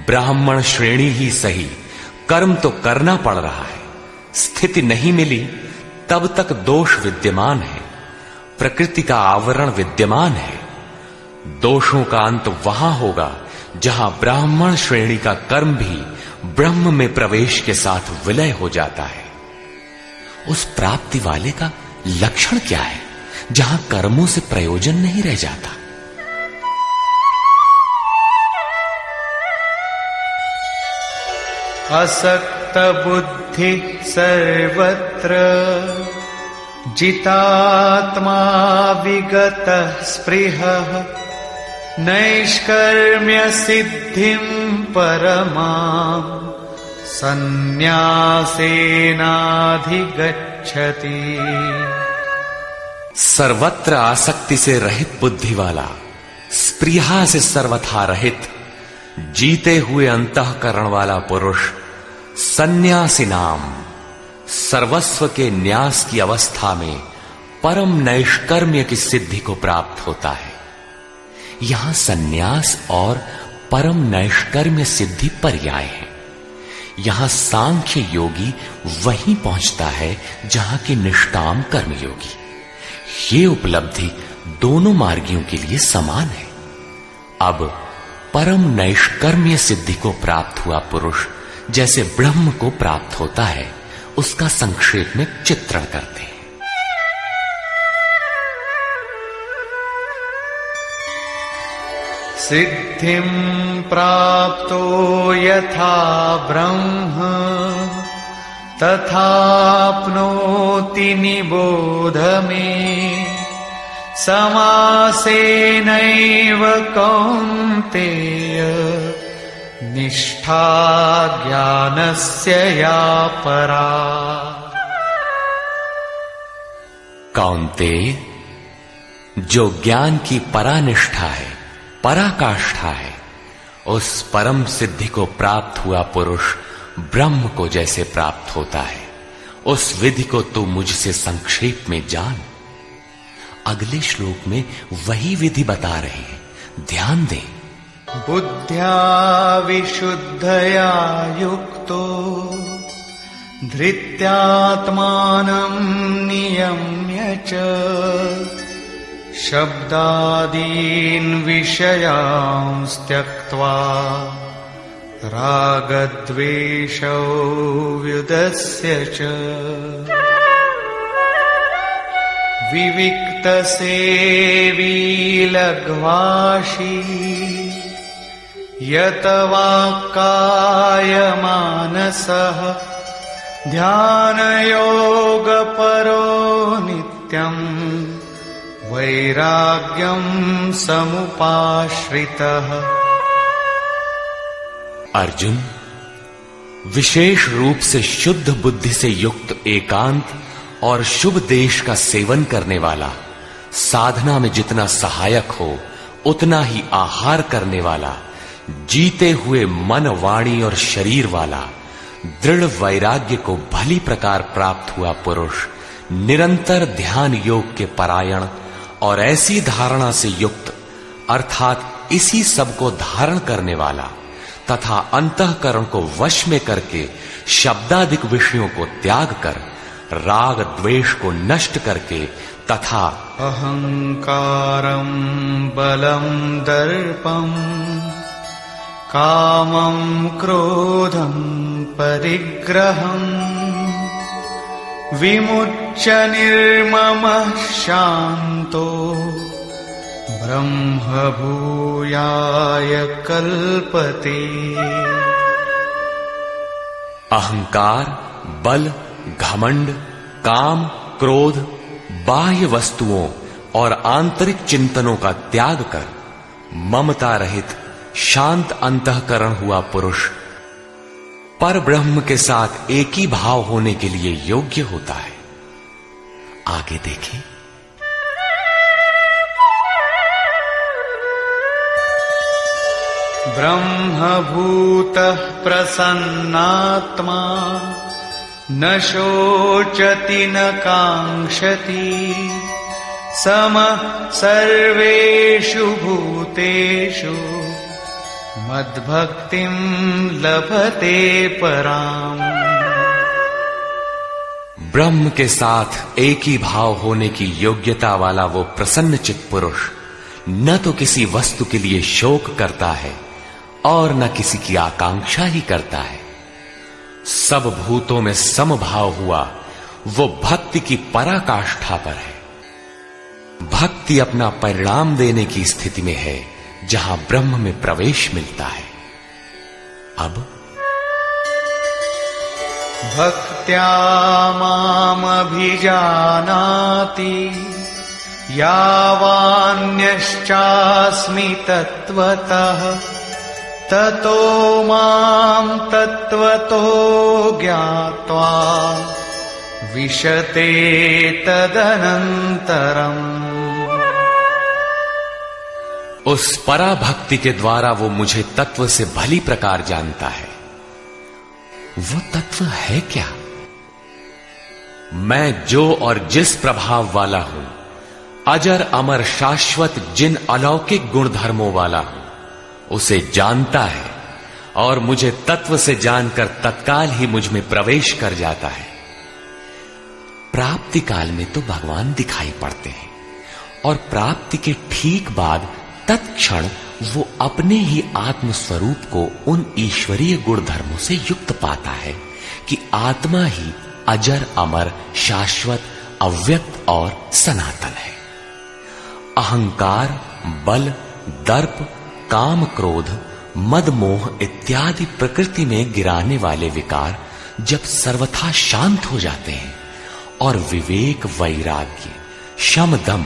ब्राह्मण श्रेणी ही सही, कर्म तो करना पड़ रहा है। स्थिति नहीं मिली तब तक दोष विद्यमान है, प्रकृति का आवरण विद्यमान है। दोषों का अंत वहां होगा जहां ब्राह्मण श्रेणी का कर्म भी ब्रह्म में प्रवेश के साथ विलय हो जाता है। उस प्राप्ति वाले का लक्षण क्या है जहां कर्मों से प्रयोजन नहीं रह जाता? असक्त बुद्धि सर्वत्र जितात्मा विगत स्पृहः नैष्कर्म्य सिद्धिं परमां संन्यासेनाधिगच्छति। सर्वत्र आसक्ति से रहित बुद्धि वाला, स्पृहा से सर्वथा रहित, जीते हुए अंतःकरण वाला पुरुष सन्यासी नाम सर्वस्व के न्यास की अवस्था में परम नैष्कर्म्य की सिद्धि को प्राप्त होता है। यहां सन्यास और परम नैष्कर्म्य सिद्धि पर्याय है। यहां सांख्य योगी वहीं पहुंचता है जहां की निष्काम कर्मयोगी। ये उपलब्धि दोनों मार्गियों के लिए समान है। अब परम नैष्कर्म्य सिद्धि को प्राप्त हुआ पुरुष जैसे ब्रह्म को प्राप्त होता है, उसका संक्षेप में चित्रण करते हैं। सिद्धिं प्राप्तो यथा ब्रह्म तथाप्नोति निबोध मे समासेनैव कौन्तेय निष्ठा ज्ञानस्य या परा। कौन्तेय, जो ज्ञान की परानिष्ठा है, पराकाष्ठा है, उस परम सिद्धि को प्राप्त हुआ पुरुष ब्रह्म को जैसे प्राप्त होता है, उस विधि को तू मुझसे संक्षेप में जान। अगले श्लोक में वही विधि बता रहे हैं, ध्यान दे। बुद्ध्या विशुद्धया युक्तो धृत्यात्मानं नियम्य च शब्दादीन् विषयांस् त्यक्त्वा रागद्वेषौ व्युदस्य च विविक्तसेवी लघ्वाशी यतवाक्कायमानसः ध्यानयोगपरो नित्यम् वैराग्यं समुपाश्रितः। अर्जुन, विशेष रूप से शुद्ध बुद्धि से युक्त एकांत और शुभ देश का सेवन करने वाला, साधना में जितना सहायक हो उतना ही आहार करने वाला, जीते हुए मन, वाणी और शरीर वाला, दृढ़ वैराग्य को भली प्रकार प्राप्त हुआ पुरुष, निरंतर ध्यान योग के परायण और ऐसी धारणा से युक्त, अर्थात इसी सब को धारण करने वाला, तथा अंतःकरण को वश में करके शब्दादिक विषयों को त्याग कर राग द्वेष को नष्ट करके तथा अहंकारं बलं दर्पं कामं क्रोधं परिग्रहं विमुच्य निर्ममः शान्तो ब्रह्मभूयाय कल्पते। अहंकार, बल, घमंड, काम, क्रोध, बाह्य वस्तुओं और आंतरिक चिंतनों का त्याग कर ममता रहित शांत अंतःकरण हुआ पुरुष पर ब्रह्म के साथ एक ही भाव होने के लिए योग्य होता है। आगे देखें। ब्रह्मभूतः प्रसन्नात्मा न शोचति न कांक्षति समः सर्वेषु भूतेषु मद्भक्तिं लभते पराम्। ब्रह्म के साथ एक ही भाव होने की योग्यता वाला वो प्रसन्न चित्त पुरुष न तो किसी वस्तु के लिए शोक करता है और न किसी की आकांक्षा ही करता है। सब भूतों में समभाव हुआ वो भक्ति की पराकाष्ठा पर है। भक्ति अपना परिणाम देने की स्थिति में है जहां ब्रह्म में प्रवेश मिलता है। अब भक्त्या मामभिजानाति यावान्यश्चास्मि तत्त्वतः ततो मां तत्त्वतो ज्ञात्वा विशते तदनन्तरम्। उस पराभक्ति के द्वारा वो मुझे तत्व से भली प्रकार जानता है। वो तत्व है क्या? मैं जो और जिस प्रभाव वाला हूं, अजर अमर शाश्वत जिन अलौकिक गुणधर्मों वाला हूं, उसे जानता है और मुझे तत्व से जानकर तत्काल ही मुझ में प्रवेश कर जाता है। प्राप्ति काल में तो भगवान दिखाई पड़ते हैं और प्राप्ति के ठीक बाद तत्क्षण वो अपने ही आत्म स्वरूप को उन ईश्वरीय गुण धर्मों से युक्त पाता है कि आत्मा ही अजर अमर शाश्वत अव्यक्त और सनातन है। अहंकार, बल, दर्प, काम, क्रोध, मद, मोह इत्यादि प्रकृति में गिराने वाले विकार जब सर्वथा शांत हो जाते हैं और विवेक, वैराग्य, शम, दम,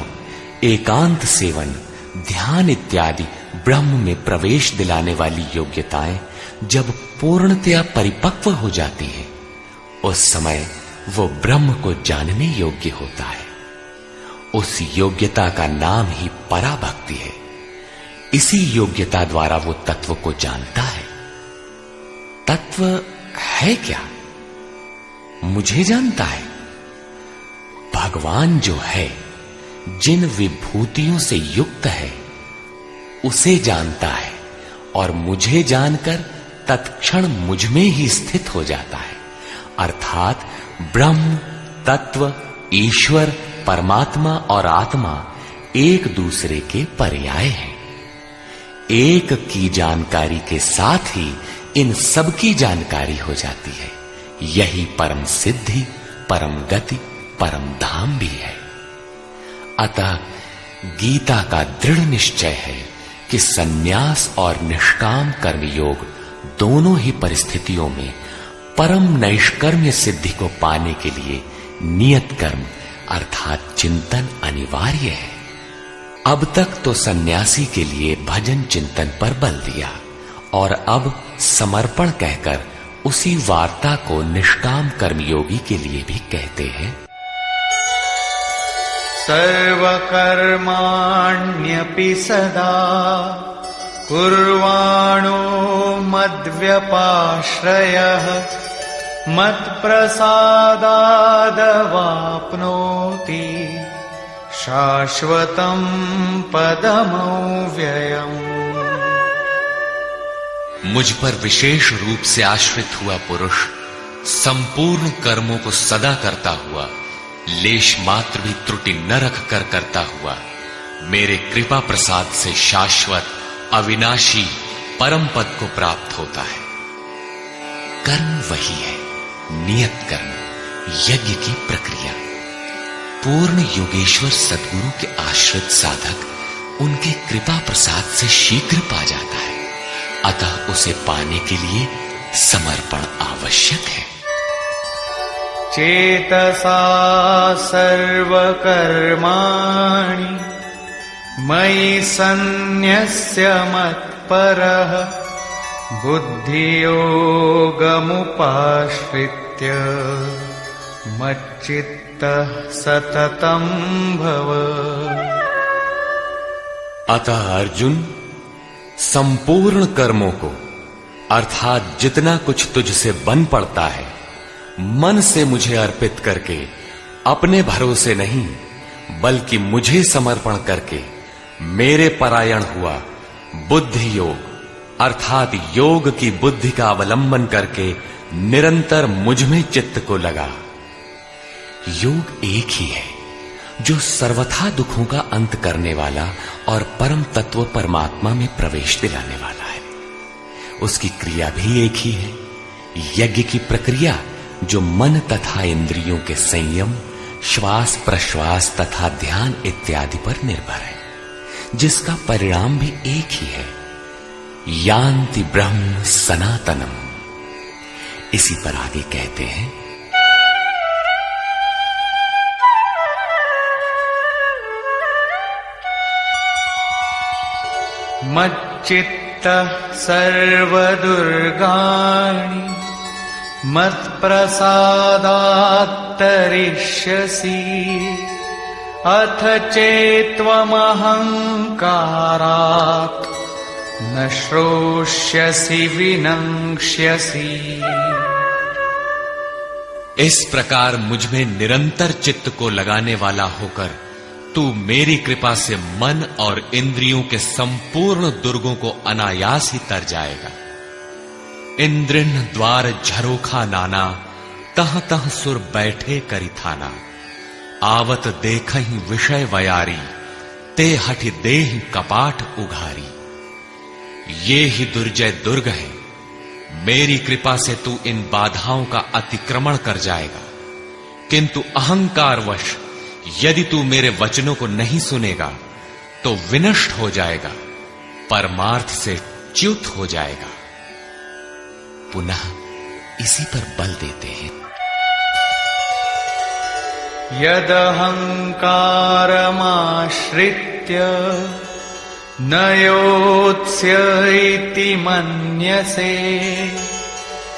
एकांत सेवन, ध्यान इत्यादि ब्रह्म में प्रवेश दिलाने वाली योग्यताएं जब पूर्णतया परिपक्व हो जाती हैं, उस समय वो ब्रह्म को जानने योग्य होता है। उस योग्यता का नाम ही पराभक्ति है। इसी योग्यता द्वारा वो तत्व को जानता है। तत्व है क्या? मुझे जानता है। भगवान जो है, जिन विभूतियों से युक्त है, उसे जानता है और मुझे जानकर तत्क्षण मुझ में ही स्थित हो जाता है। अर्थात ब्रह्म, तत्व, ईश्वर, परमात्मा और आत्मा एक दूसरे के पर्याय हैं। एक की जानकारी के साथ ही इन सब की जानकारी हो जाती है। यही परम सिद्धि, परम गति, परम धाम भी है। अतः गीता का दृढ़ निश्चय है कि सन्यास और निष्काम कर्मयोग दोनों ही परिस्थितियों में परम नैष्कर्म्य सिद्धि को पाने के लिए नियत कर्म अर्थात चिंतन अनिवार्य है। अब तक तो सन्यासी के लिए भजन चिंतन पर बल दिया और अब समर्पण कहकर उसी वार्ता को निष्काम कर्मयोगी के लिए भी कहते हैं। सर्वकर्माण्यपि सदा कुर्वाणो मद्व्यपाश्रयः मत्प्रसादादवाप्नोति शाश्वतं पदमव्ययम्। मुझ पर विशेष रूप से आश्रित हुआ पुरुष संपूर्ण कर्मों को सदा करता हुआ, लेश मात्र भी त्रुटि न रख कर करता हुआ, मेरे कृपा प्रसाद से शाश्वत अविनाशी परम पद को प्राप्त होता है। कर्म वही है, नियत कर्म, यज्ञ की प्रक्रिया। पूर्ण योगेश्वर सद्गुरु के आश्रित साधक उनके कृपा प्रसाद से शीघ्र पा जाता है, अतः उसे पाने के लिए समर्पण आवश्यक है। चेतसा सर्वकर्माणि मयि सन्न्यस्य मत्परः बुद्धियोगमुपाश्रित्य मच्चित्तः सततं भव। अतः अर्जुन, संपूर्ण कर्मों को अर्थात जितना कुछ तुझसे बन पड़ता है, मन से मुझे अर्पित करके अपने भरोसे नहीं बल्कि मुझे समर्पण करके मेरे परायण हुआ बुद्धि योग अर्थात योग की बुद्धि का अवलंबन करके निरंतर मुझ में चित्त को लगा। योग एक ही है जो सर्वथा दुखों का अंत करने वाला और परम तत्व परमात्मा में प्रवेश दिलाने वाला है। उसकी क्रिया भी एक ही है, यज्ञ की प्रक्रिया जो मन तथा इंद्रियों के संयम, श्वास प्रश्वास तथा ध्यान इत्यादि पर निर्भर है, जिसका परिणाम भी एक ही है, यान्ति ब्रह्म सनातनम। इसी पर आगे कहते हैं, मच्चित्तः सर्वदुर्गाणि मत्प्रसादात् तरिष्यसि अथ चेत्त्वमहङ्कारात् न श्रोष्यसि विनङ्क्ष्यसि। इस प्रकार मुझ में निरंतर चित्त को लगाने वाला होकर तू मेरी कृपा से मन और इंद्रियों के संपूर्ण दुर्गों को अनायास ही तर जाएगा। इंद्रिन द्वार झरोखा नाना, तह तह सुर बैठे करी थाना। आवत देखहि विषय वयारी, ते हठि देहि कपाट उघारी। ये ही दुर्जय दुर्ग है, मेरी कृपा से तू इन बाधाओं का अतिक्रमण कर जाएगा, किंतु अहंकारवश यदि तू मेरे वचनों को नहीं सुनेगा तो विनष्ट हो जाएगा, परमार्थ से च्युत हो जाएगा। पुनः इसी पर बल देते हैं, यदहंकारमाश्रित्य न योत्स्य इति मन्यसे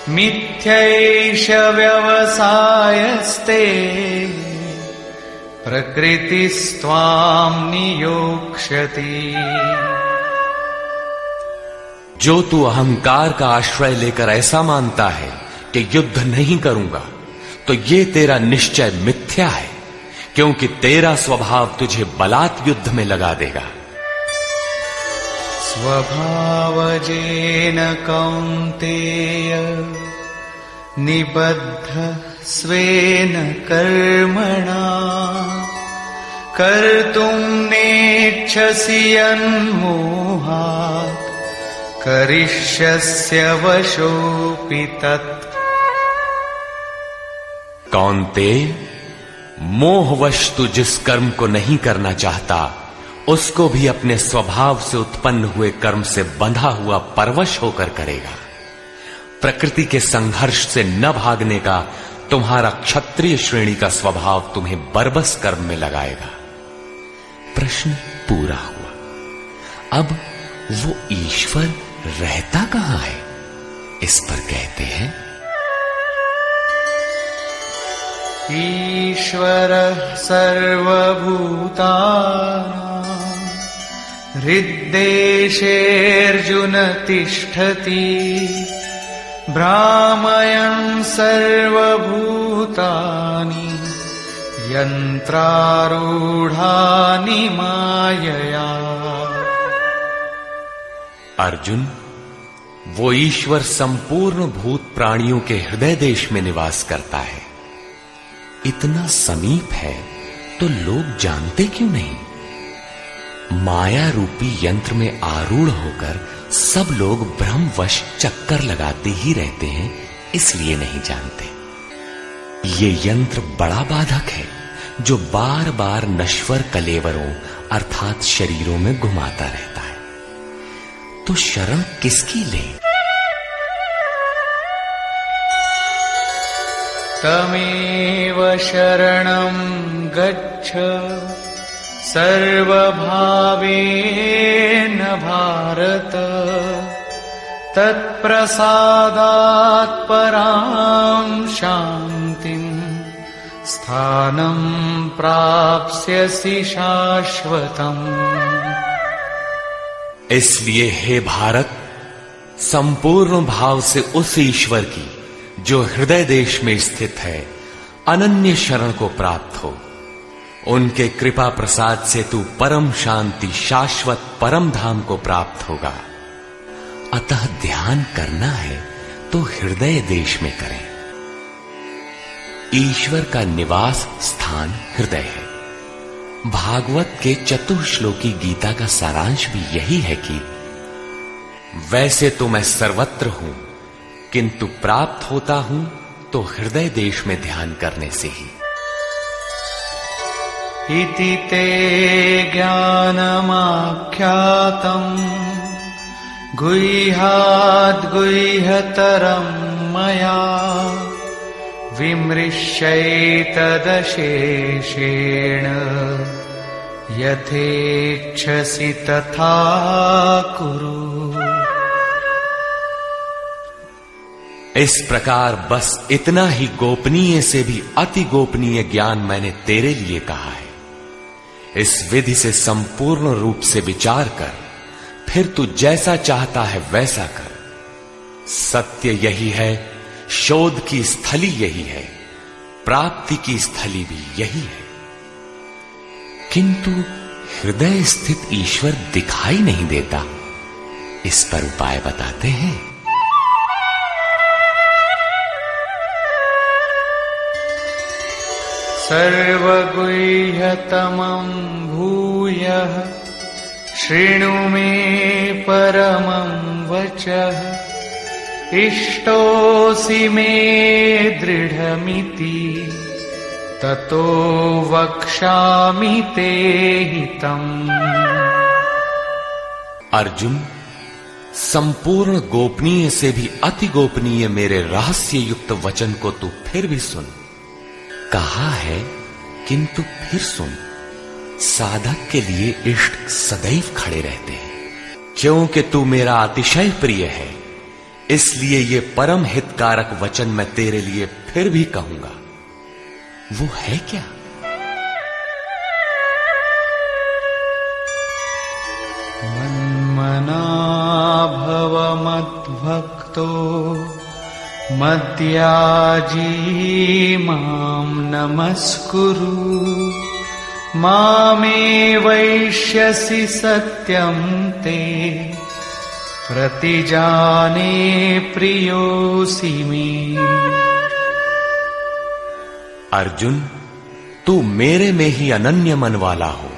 मिथ्यैष व्यवसायस्ते प्रकृतिस्त्वां नियोक्ष्यति। जो तू अहंकार का आश्रय लेकर ऐसा मानता है कि युद्ध नहीं करूंगा, तो ये तेरा निश्चय मिथ्या है, क्योंकि तेरा स्वभाव तुझे बलात् युद्ध में लगा देगा। स्वभावजेन कौन्तेय निबद्ध स्वेन कर्मणा कर्तुं नेच्छसि यन्मोहात् करिष्यस्य वशोऽपि तत्। कौन्तेय, मोहवश तू जिस कर्म को नहीं करना चाहता, उसको भी अपने स्वभाव से उत्पन्न हुए कर्म से बंधा हुआ परवश होकर करेगा। प्रकृति के संघर्ष से न भागने का तुम्हारा क्षत्रिय श्रेणी का स्वभाव तुम्हें बरबस कर्म में लगाएगा। प्रश्न पूरा हुआ। अब वो ईश्वर रहता कहां है, इस पर कहते हैं, ईश्वरः सर्वभूतानां हृद्देशेऽर्जुन तिष्ठति भ्रामयन् सर्वभूतानि यन्त्रारूढानि मायया। अर्जुन, वो ईश्वर संपूर्ण भूत प्राणियों के हृदय देश में निवास करता है। इतना समीप है तो लोग जानते क्यों नहीं? माया रूपी यंत्र में आरूढ़ होकर सब लोग भ्रमवश चक्कर लगाते ही रहते हैं, इसलिए नहीं जानते। ये यंत्र बड़ा बाधक है जो बार बार नश्वर कलेवरों अर्थात शरीरों में घुमाता रहता है। तो शरण किसकी लें? तमेव शरणं गच्छ सर्वभावेन भारत, तत्प्रसादात् परां शान्तिं स्थानं प्राप्स्यसि शाश्वतम्। इसलिए हे भारत, संपूर्ण भाव से उस ईश्वर की जो हृदय देश में स्थित है अनन्य शरण को प्राप्त हो। उनके कृपा प्रसाद से तू परम शांति शाश्वत परम धाम को प्राप्त होगा। अतः ध्यान करना है तो हृदय देश में करें। ईश्वर का निवास स्थान हृदय है। भागवत के चतुश्लोकी गीता का सारांश भी यही है कि वैसे तो मैं सर्वत्र हूं, किंतु प्राप्त होता हूं तो हृदय देश में ध्यान करने से ही। इति ते ज्ञानमाख्यातम् गुह्याद्गुह्यतरं मया, विमृश्यैतदशेषेण यथेच्छसि तथा कुरु। इस प्रकार बस इतना ही गोपनीय से भी अति गोपनीय ज्ञान मैंने तेरे लिए कहा है। इस विधि से संपूर्ण रूप से विचार कर, फिर तू जैसा चाहता है वैसा कर। सत्य यही है, शोध की स्थली यही है, प्राप्ति की स्थली भी यही है। किंतु हृदय स्थित ईश्वर दिखाई नहीं देता, इस पर उपाय बताते हैं। सर्वगुह्यतमं भूयः शृणु मे परमं वचः, इष्टोऽसि मे दृढमिति ततो वक्ष्यामि ते हितम्। अर्जुन, संपूर्ण गोपनीय से भी अति गोपनीय मेरे रहस्य युक्त वचन को तू फिर भी सुन। कहा है किंतु फिर सुन। साधक के लिए इष्ट सदैव खड़े रहते हैं। क्योंकि तू मेरा अतिशय प्रिय है, इसलिए ये परम हितकारक वचन मैं तेरे लिए फिर भी कहूंगा। वो है क्या? मन्मना भव मद्भक्तो मद्याजी मां नमस्कुरु, मामे वैष्यसि सत्यं ते प्रतिजाने प्रियोऽसि मे। अर्जुन, तू मेरे में ही अनन्य मन वाला हो,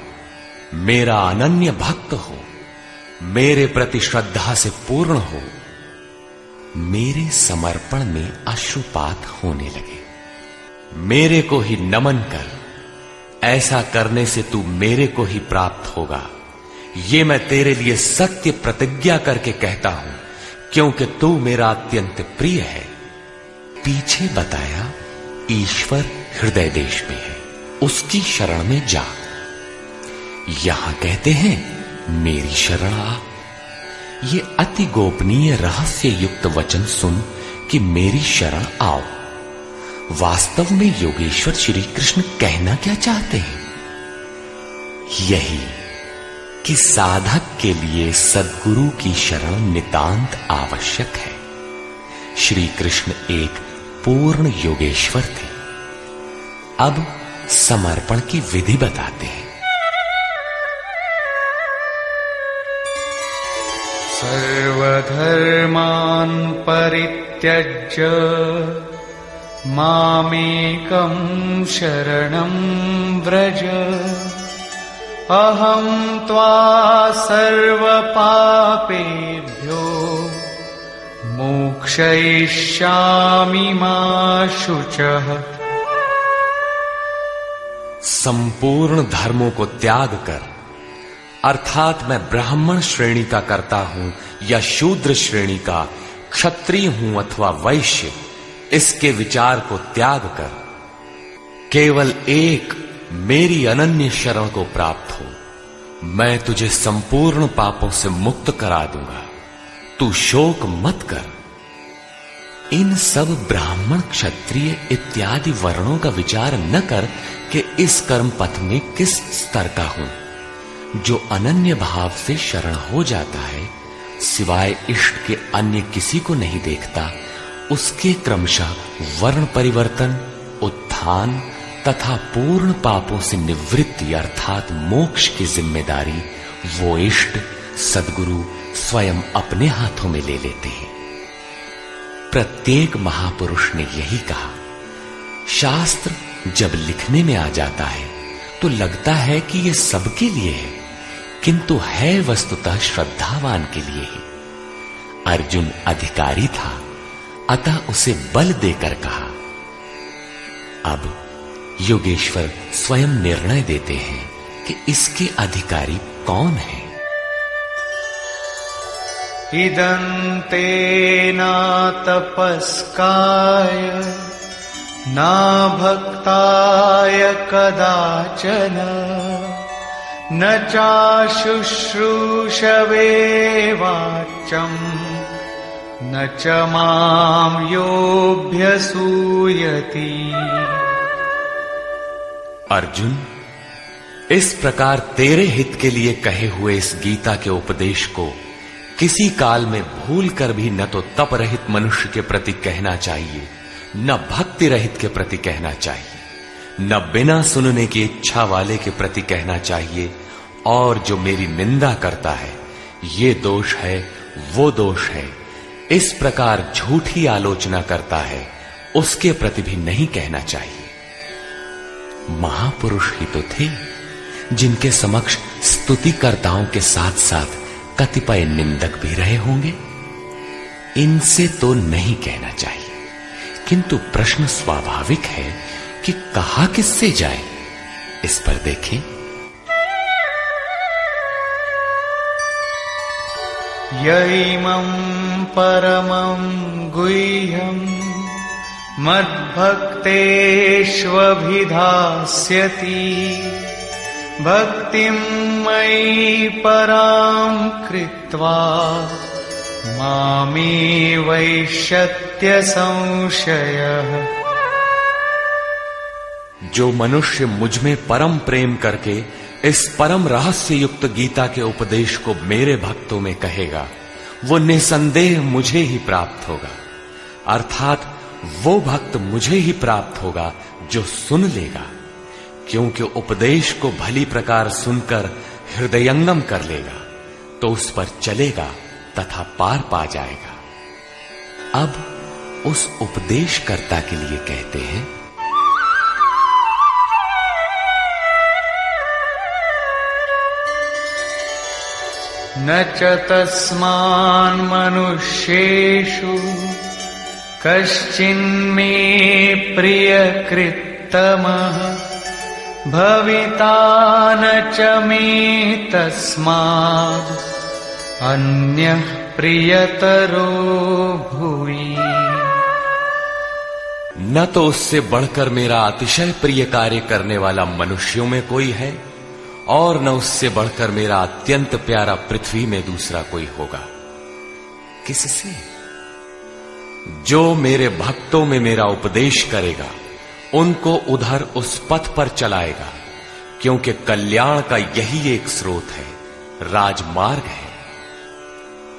मेरा अनन्य भक्त हो, मेरे प्रति श्रद्धा से पूर्ण हो, मेरे समर्पण में अश्रुपात होने लगे। मेरे को ही नमन कर। ऐसा करने से तू मेरे को ही प्राप्त होगा। ये मैं तेरे लिए सत्य प्रतिज्ञा करके कहता हूं, क्योंकि तू मेरा अत्यंत प्रिय है। पीछे बताया ईश्वर हृदय देश में है, उसकी शरण में जा। यहां कहते हैं मेरी शरण आ। ये अति गोपनीय रहस्य युक्त वचन सुन कि मेरी शरण आओ। वास्तव में योगेश्वर श्री कृष्ण कहना क्या चाहते हैं? यही कि साधक के लिए सद्गुरु की शरण नितांत आवश्यक है। श्री कृष्ण एक पूर्ण योगेश्वर थे। अब समर्पण की विधि बताते हैं। सर्व सर्वधर्मान् परित्यज्य मामेकं शरणं व्रज अहं त्वा सर्वपापेभ्यो मोक्षयिष्यामि मा शुचः। संपूर्ण धर्मों को त्याग कर, अर्थात मैं ब्राह्मण श्रेणी का करता हूं या शूद्र श्रेणी का, क्षत्रिय हूं अथवा वैश्य, इसके विचार को त्याग कर केवल एक मेरी अनन्य शरण को प्राप्त हो। मैं तुझे संपूर्ण पापों से मुक्त करा दूंगा। तू शोक मत कर। इन सब ब्राह्मण क्षत्रिय इत्यादि वर्णों का विचार न कर कि इस कर्म पथ में किस स्तर का हूं। जो अनन्य भाव से शरण हो जाता है, सिवाय इष्ट के अन्य किसी को नहीं देखता, उसके क्रमशः वर्ण परिवर्तन, उत्थान तथा पूर्ण पापों से निवृत्ति अर्थात मोक्ष की जिम्मेदारी वो इष्ट सद्गुरु स्वयं अपने हाथों में ले लेते हैं। प्रत्येक महापुरुष ने यही कहा। शास्त्र जब लिखने में आ जाता है तो लगता है कि यह सबके लिए है, किंतु है वस्तुतः श्रद्धावान के लिए ही। अर्जुन अधिकारी था, अतः उसे बल देकर कहा। अब योगेश्वर स्वयं निर्णय देते हैं कि इसके अधिकारी कौन है। इदन्ते न तपस्काय न भक्ताय कदाचन न चाशुश्रूषवे वाच्यम् न च मां योऽभ्यसूयति। अर्जुन, इस प्रकार तेरे हित के लिए कहे हुए इस गीता के उपदेश को किसी काल में भूल कर भी न तो तप रहित मनुष्य के प्रति कहना चाहिए, न भक्ति रहित के प्रति कहना चाहिए, न बिना सुनने की इच्छा वाले के प्रति कहना चाहिए। और जो मेरी निंदा करता है, ये दोष है, वो दोष है, इस प्रकार झूठी आलोचना करता है, उसके प्रति भी नहीं कहना चाहिए। महापुरुष ही तो थे जिनके समक्ष स्तुतिकर्ताओं के साथ साथ कतिपय निंदक भी रहे होंगे। इनसे तो नहीं कहना चाहिए, किंतु प्रश्न स्वाभाविक है कि कहा किससे जाए। इस पर देखें। यैमं परमं गुह्यं मद्भक्तेष्वभिधास्यति भक्तिं मयि परां कृत्वा मामे वैष्यत्य संशयः। जो मनुष्य मुझ में परम प्रेम करके इस परम रहस्य युक्त गीता के उपदेश को मेरे भक्तों में कहेगा, वो निसंदेह मुझे ही प्राप्त होगा। अर्थात वो भक्त मुझे ही प्राप्त होगा जो सुन लेगा, क्योंकि उपदेश को भली प्रकार सुनकर हृदयंगम कर लेगा तो उस पर चलेगा तथा पार पा जाएगा। अब उस उपदेशकर्ता के लिए कहते हैं। न च तस्मान् मनुष्येषु कश्चिन्मे प्रियकृत्तमः भविता न च मे तस्माद् अन्यः प्रियतरो भुवि। न तो उससे बढ़कर मेरा अतिशय प्रिय कार्य करने वाला मनुष्यों में कोई है, और न उससे बढ़कर मेरा अत्यंत प्यारा पृथ्वी में दूसरा कोई होगा। किससे? जो मेरे भक्तों में मेरा उपदेश करेगा, उनको उधर उस पथ पर चलाएगा, क्योंकि कल्याण का यही एक स्रोत है, राजमार्ग है।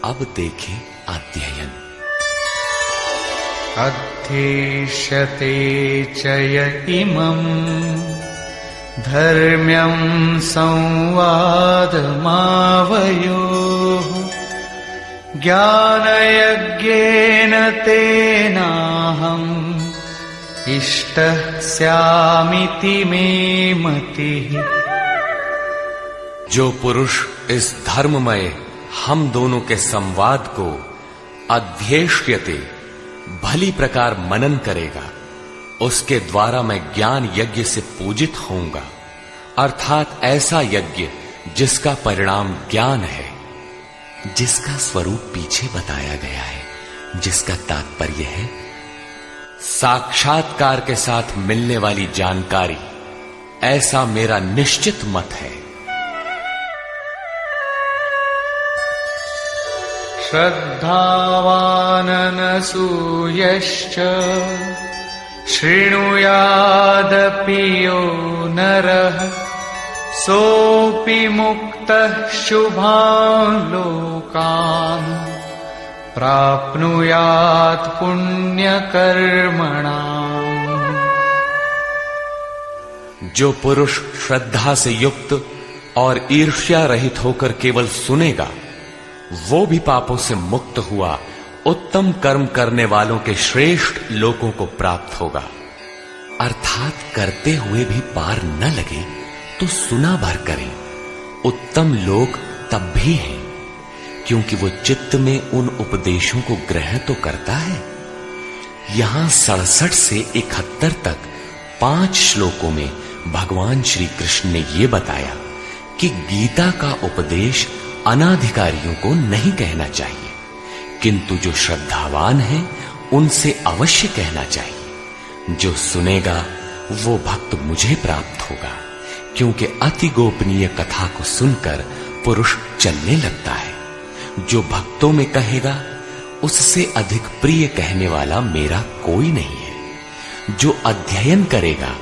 अब देखें अध्ययन। अध्येष्यते च य इमम् धर्म्यं संवादमावयोः ज्ञानयज्ञेन तेनाहम् इष्टः स्यामिति मे मतिः। जो पुरुष इस धर्ममय हम दोनों के संवाद को अध्येष्यते भली प्रकार मनन करेगा, उसके द्वारा मैं ज्ञान यज्ञ से पूजित होऊंगा, अर्थात ऐसा यज्ञ जिसका परिणाम ज्ञान है, जिसका स्वरूप पीछे बताया गया है, जिसका तात्पर्य है साक्षात्कार के साथ मिलने वाली जानकारी। ऐसा मेरा निश्चित मत है। श्रद्धावाननसूयश्च शृणुयादपि यो नरः सोऽपि मुक्तः शुभान् लोकान् प्राप्नुयात् पुण्यकर्मणाम्। जो पुरुष श्रद्धा से युक्त और ईर्ष्या रहित होकर केवल सुनेगा, वो भी पापों से मुक्त हुआ उत्तम कर्म करने वालों के श्रेष्ठ लोकों को प्राप्त होगा। अर्थात करते हुए भी पार न लगे तो सुना भर करें। उत्तम लोक तब भी है क्योंकि वो चित्त में उन उपदेशों को ग्रहण तो करता है। यहां 67 से 71 तक 5 श्लोकों में भगवान श्री कृष्ण ने यह बताया कि गीता का उपदेश अनाधिकारियों को नहीं कहना चाहिए, किंतु जो श्रद्धावान हैं उनसे अवश्य कहना चाहिए। जो सुनेगा वो भक्त मुझे प्राप्त होगा, क्योंकि अति गोपनीय कथा को सुनकर पुरुष चलने लगता है। जो भक्तों में कहेगा उससे अधिक प्रिय कहने वाला मेरा कोई नहीं है। जो अध्ययन करेगा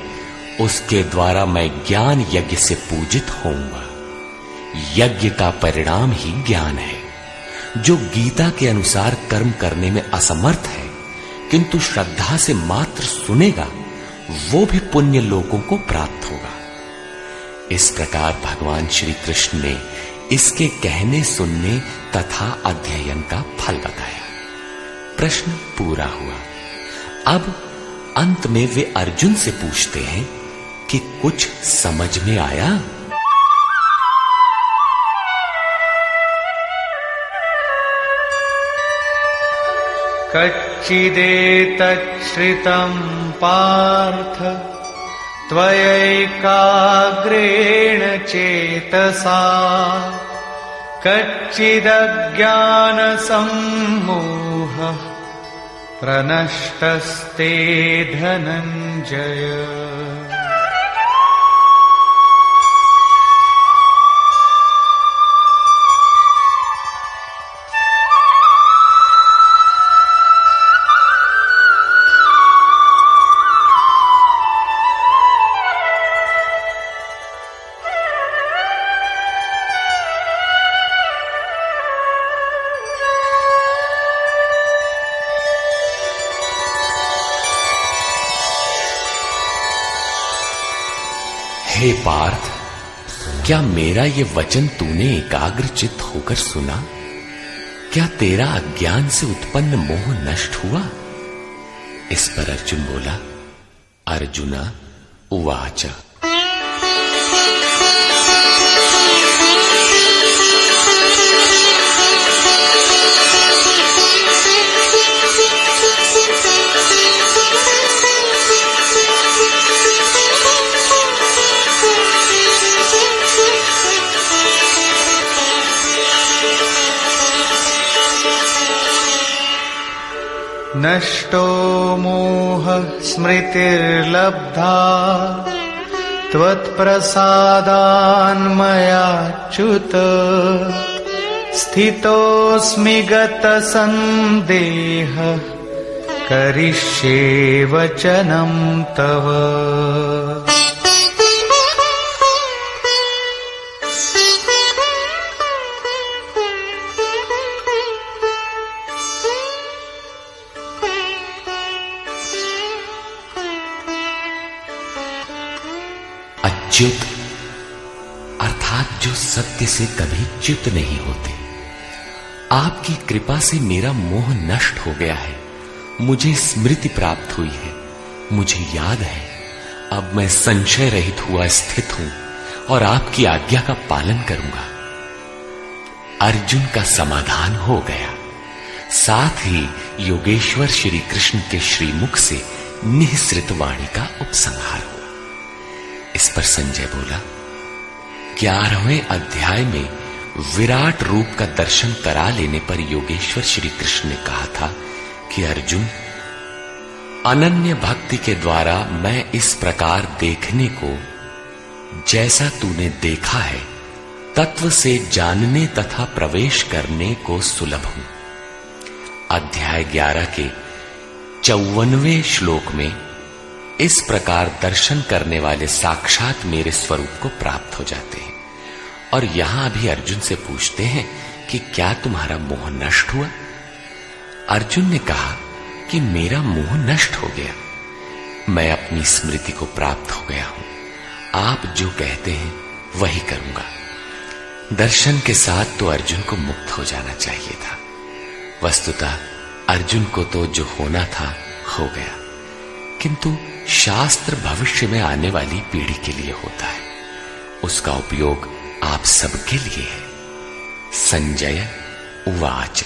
उसके द्वारा मैं ज्ञान यज्ञ से पूजित होऊंगा। यज्ञ का परिणाम ही ज्ञान है। जो गीता के अनुसार कर्म करने में असमर्थ है किंतु श्रद्धा से मात्र सुनेगा, वो भी पुण्य लोकों को प्राप्त होगा। इस प्रकार भगवान श्री कृष्ण ने इसके कहने सुनने तथा अध्ययन का फल बताया। प्रश्न पूरा हुआ। अब अंत में वे अर्जुन से पूछते हैं कि कुछ समझ में आया? कच्चिदेतच्छ्रितं पार्थ त्वयैकाग्रेण चेतसा कच्चिदज्ञानसम्मोहः प्रनष्टस्ते धनञ्जय। हे पार्थ, क्या मेरा ये वचन तूने एकाग्रचित्त होकर सुना? क्या तेरा अज्ञान से उत्पन्न मोह नष्ट हुआ? इस पर अर्जुन बोला, अर्जुना उवाच नष्टो मोहः स्मृतिर्लब्धा त्वत्प्रसादान्मयाच्युत स्थितोऽस्मि गतसन्देहः करिष्ये वचनं तव। च्युत अर्थात जो सत्य से कभी च्युत नहीं होते, आपकी कृपा से मेरा मोह नष्ट हो गया है, मुझे स्मृति प्राप्त हुई है, मुझे याद है, अब मैं संशय रहित हुआ स्थित हूं और आपकी आज्ञा का पालन करूंगा। अर्जुन का समाधान हो गया। साथ ही योगेश्वर श्री कृष्ण के श्रीमुख से निःसृत वाणी का उपसंहार हुआ। इस पर संजय बोला, 11वें अध्याय में विराट रूप का दर्शन करा लेने पर योगेश्वर श्री कृष्ण ने कहा था कि अर्जुन, अनन्य भक्ति के द्वारा मैं इस प्रकार देखने को, जैसा तूने देखा है, तत्व से जानने तथा प्रवेश करने को सुलभ हूं। अध्याय 11 के 54वें श्लोक में इस प्रकार दर्शन करने वाले साक्षात मेरे स्वरूप को प्राप्त हो जाते हैं। और यहां भी अर्जुन से पूछते हैं कि क्या तुम्हारा मोह नष्ट हुआ? अर्जुन ने कहा कि मेरा मोह नष्ट हो गया, मैं अपनी स्मृति को प्राप्त हो गया हूं, आप जो कहते हैं वही करूंगा। दर्शन के साथ तो अर्जुन को मुक्त हो जाना चाहिए था। वस्तुतः अर्जुन को तो जो होना था हो गया, किंतु शास्त्र भविष्य में आने वाली पीढ़ी के लिए होता है, उसका उपयोग आप सबके लिए है। संजय उवाच।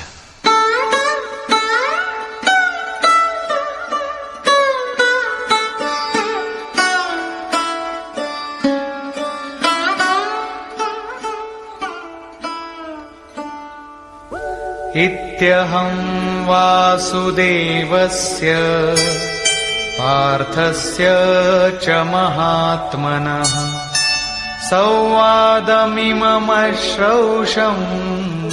इत्यहं वासुदेवस्य पार्थस्य च महात्मनः संवादमिममश्रौषम्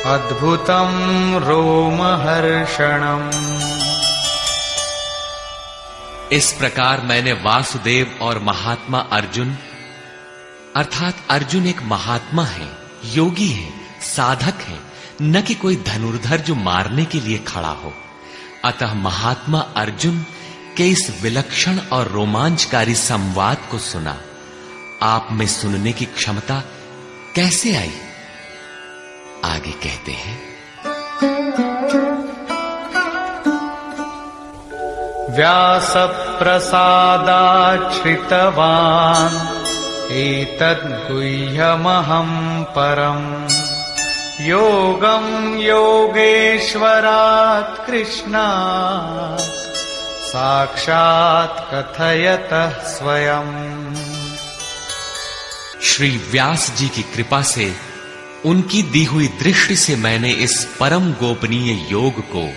अद्भुतं रोमहर्षणम्। इस प्रकार मैंने वासुदेव और महात्मा अर्जुन, अर्थात अर्जुन एक महात्मा है, योगी है, साधक है, न कि कोई धनुर्धर जो मारने के लिए खड़ा हो। अतः महात्मा अर्जुन के इस विलक्षण और रोमांचकारी संवाद को सुना। आप में सुनने की क्षमता कैसे आई? आगे कहते हैं, व्यासप्रसादाच्छ्रितवान् एतद्गुह्यमहं परम् योगं योगेश्वरात् कृष्णात् साक्षात् कथयतः स्वयं। श्री व्यास जी की कृपा से, उनकी दी हुई दृष्टि से मैंने इस परम गोपनीय योग को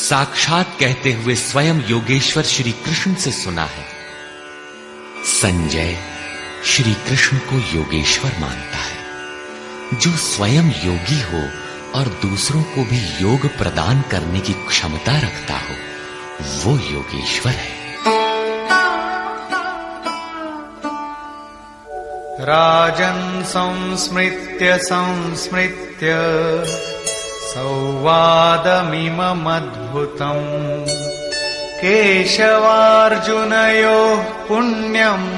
साक्षात कहते हुए स्वयं योगेश्वर श्री कृष्ण से सुना है। संजय श्री कृष्ण को योगेश्वर मानता है। जो स्वयं योगी हो और दूसरों को भी योग प्रदान करने की क्षमता रखता हो, वो योगेश्वर है। राजन् संस्मृत्य संस्मृत्य संवादमिममद्भुतम् केशवार्जुनयोः पुण्यम्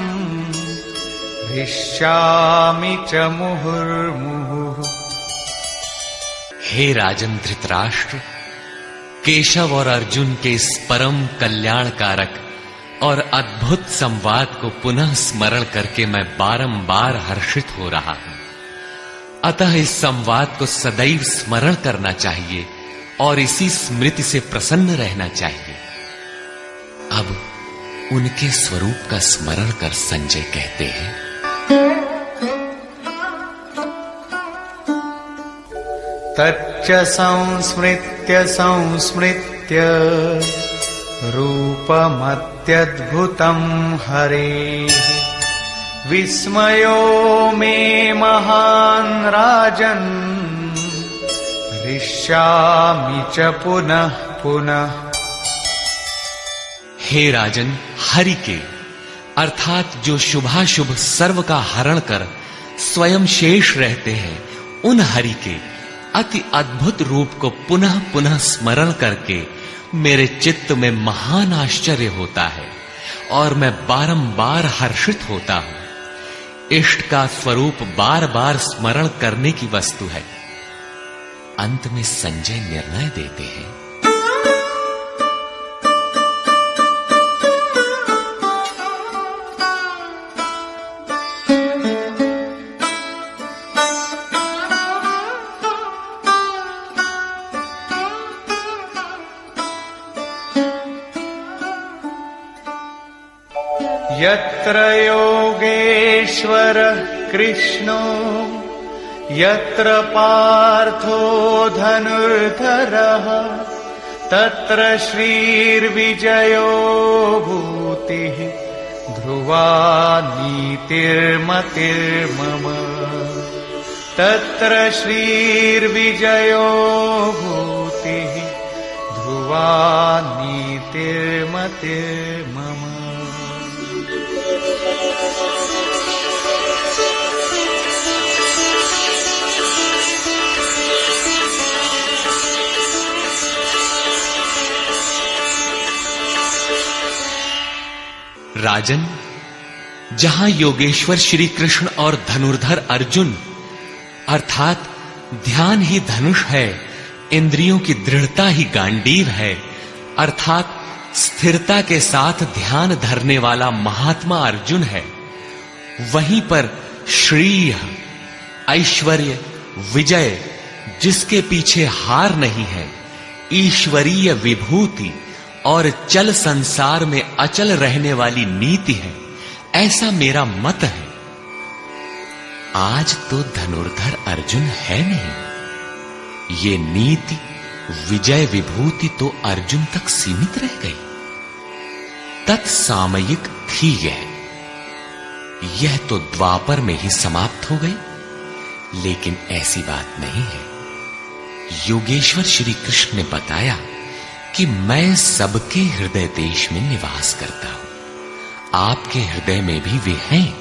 हृष्यामि च मुहुर्मुहुः। हे राजन धृतराष्ट्र, केशव और अर्जुन के इस परम कल्याणकारक और अद्भुत संवाद को पुनः स्मरण करके मैं बारंबार हर्षित हो रहा हूं। अतः इस संवाद को सदैव स्मरण करना चाहिए और इसी स्मृति से प्रसन्न रहना चाहिए। अब उनके स्वरूप का स्मरण कर संजय कहते हैं, तच्च संस्मृत्य संस्मृत्य रूपमत्यद्भुतं हरेः विस्मयो मे महान् राजन् हृष्यामि च पुनः पुनः। हे राजन, हरि के अर्थात जो शुभाशुभ सर्व का हरण कर स्वयं शेष रहते हैं, उन हरि के अति अद्भुत रूप को पुनः पुनः स्मरण करके मेरे चित्त में महान आश्चर्य होता है और मैं बारंबार हर्षित होता हूं। इष्ट का स्वरूप बार बार स्मरण करने की वस्तु है। अंत में संजय निर्णय देते हैं। यत्र योगेश्वरः कृष्णो यत्र पार्थो धनुर्धरः तत्र श्रीर्विजयो भूतिः ध्रुवा नीतिर्मतिर्मम। तत्र श्रीर्विजयो भूतिः ध्रुवा नीतिर्मतिर्मम। राजन, जहां योगेश्वर श्री कृष्ण और धनुर्धर अर्जुन अर्थात ध्यान ही धनुष है, इंद्रियों की दृढ़ता ही गांडीव है, अर्थात स्थिरता के साथ ध्यान धरने वाला महात्मा अर्जुन है, वहीं पर श्री ऐश्वर्य विजय जिसके पीछे हार नहीं है, ईश्वरीय विभूति और चल संसार में अचल रहने वाली नीति है, ऐसा मेरा मत है। आज तो धनुर्धर अर्जुन है नहीं, ये नीति विजय विभूति तो अर्जुन तक सीमित रह गई, तत्सामयिक थी यह तो द्वापर में ही समाप्त हो गई। लेकिन ऐसी बात नहीं है। योगेश्वर श्री कृष्ण ने बताया कि मैं सबके हृदय देश में निवास करता हूं, आपके हृदय में भी वे हैं।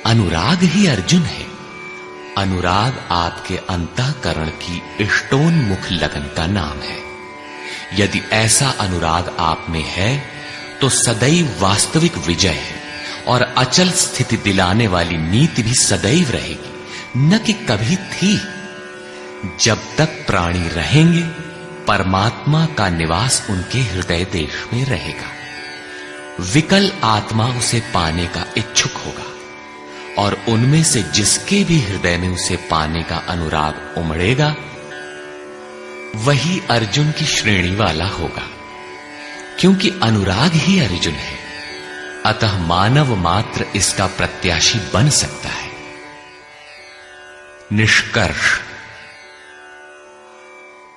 अनुराग ही अर्जुन है। अनुराग आपके अंतःकरण की इष्टोन्मुख लगन का नाम है। यदि ऐसा अनुराग आप में है तो सदैव वास्तविक विजय है और अचल स्थिति दिलाने वाली नीति भी सदैव रहेगी, न कि कभी थी। जब तक प्राणी रहेंगे परमात्मा का निवास उनके हृदय देश में रहेगा। विकल आत्मा उसे पाने का इच्छुक होगा और उनमें से जिसके भी हृदय में उसे पाने का अनुराग उमड़ेगा वही अर्जुन की श्रेणी वाला होगा, क्योंकि अनुराग ही अर्जुन है। अतः मानव मात्र इसका प्रत्याशी बन सकता है। निष्कर्ष,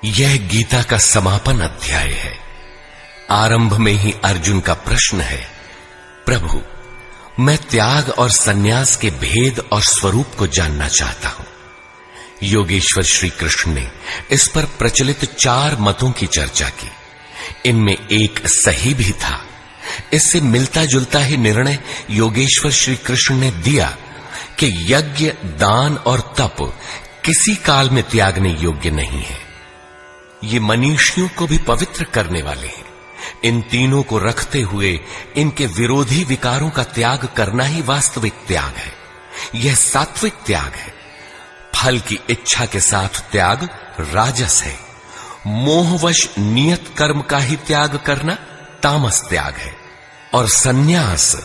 यह गीता का समापन अध्याय है। आरंभ में ही अर्जुन का प्रश्न है, प्रभु मैं त्याग और सन्यास के भेद और स्वरूप को जानना चाहता हूं। योगेश्वर श्री कृष्ण ने इस पर प्रचलित 4 मतों की चर्चा की। इनमें एक सही भी था। इससे मिलता जुलता ही निर्णय योगेश्वर श्री कृष्ण ने दिया कि यज्ञ, दान और तप किसी काल में त्यागने योग्य नहीं है। ये मनीषियों को भी पवित्र करने वाले हैं। इन तीनों को रखते हुए इनके विरोधी विकारों का त्याग करना ही वास्तविक त्याग है। यह सात्विक त्याग है। फल की इच्छा के साथ त्याग राजस है। मोहवश नियत कर्म का ही त्याग करना तामस त्याग है। और सन्यास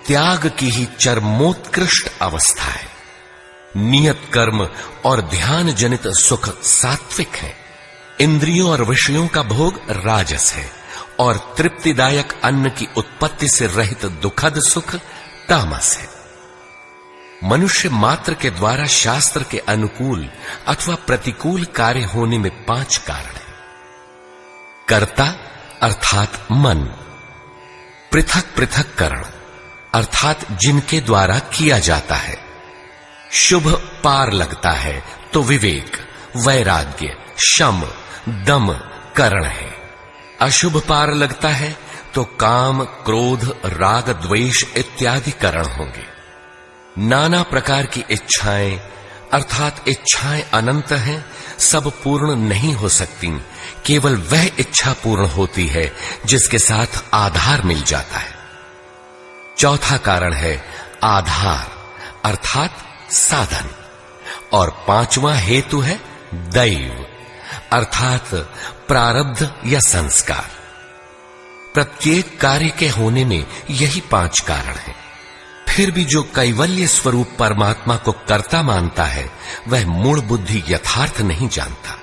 त्याग की ही चरमोत्कृष्ट अवस्था है। नियत कर्म और ध्यान जनित सुख सात्विक है। इंद्रियों और विषयों का भोग राजस है और तृप्तिदायक अन्न की उत्पत्ति से रहित दुखद सुख तामस है। मनुष्य मात्र के द्वारा शास्त्र के अनुकूल अथवा प्रतिकूल कार्य होने में 5 कारण हैं। कर्ता अर्थात मन, पृथक पृथक करण अर्थात जिनके द्वारा किया जाता है। शुभ पार लगता है तो विवेक, वैराग्य, शम, दम करण है। अशुभ पार लगता है तो काम, क्रोध, राग, द्वेष इत्यादि करण होंगे। नाना प्रकार की इच्छाएं अर्थात इच्छाएं अनंत हैं, सब पूर्ण नहीं हो सकती। केवल वह इच्छा पूर्ण होती है जिसके साथ आधार मिल जाता है। चौथा कारण है आधार अर्थात साधन और 5वां हेतु है दैव अर्थात प्रारब्ध या संस्कार। प्रत्येक कार्य के होने में यही 5 कारण हैं। फिर भी जो कैवल्य स्वरूप परमात्मा को कर्ता मानता है वह मूल बुद्धि यथार्थ नहीं जानता,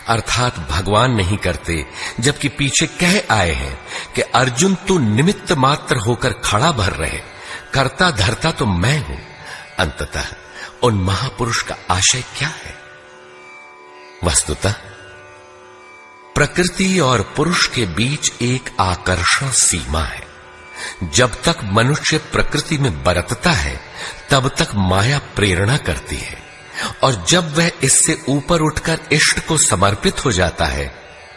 अर्थात भगवान नहीं करते, जबकि पीछे कह आए हैं कि अर्जुन तू निमित्त मात्र होकर खड़ा भर रहे, कर्ता धर्ता तो मैं हूं। अंततः उन महापुरुष का आशय क्या है? वस्तुतः प्रकृति और पुरुष के बीच एक आकर्षण सीमा है। जब तक मनुष्य प्रकृति में बरतता है तब तक माया प्रेरणा करती है, और जब वह इससे ऊपर उठकर इष्ट को समर्पित हो जाता है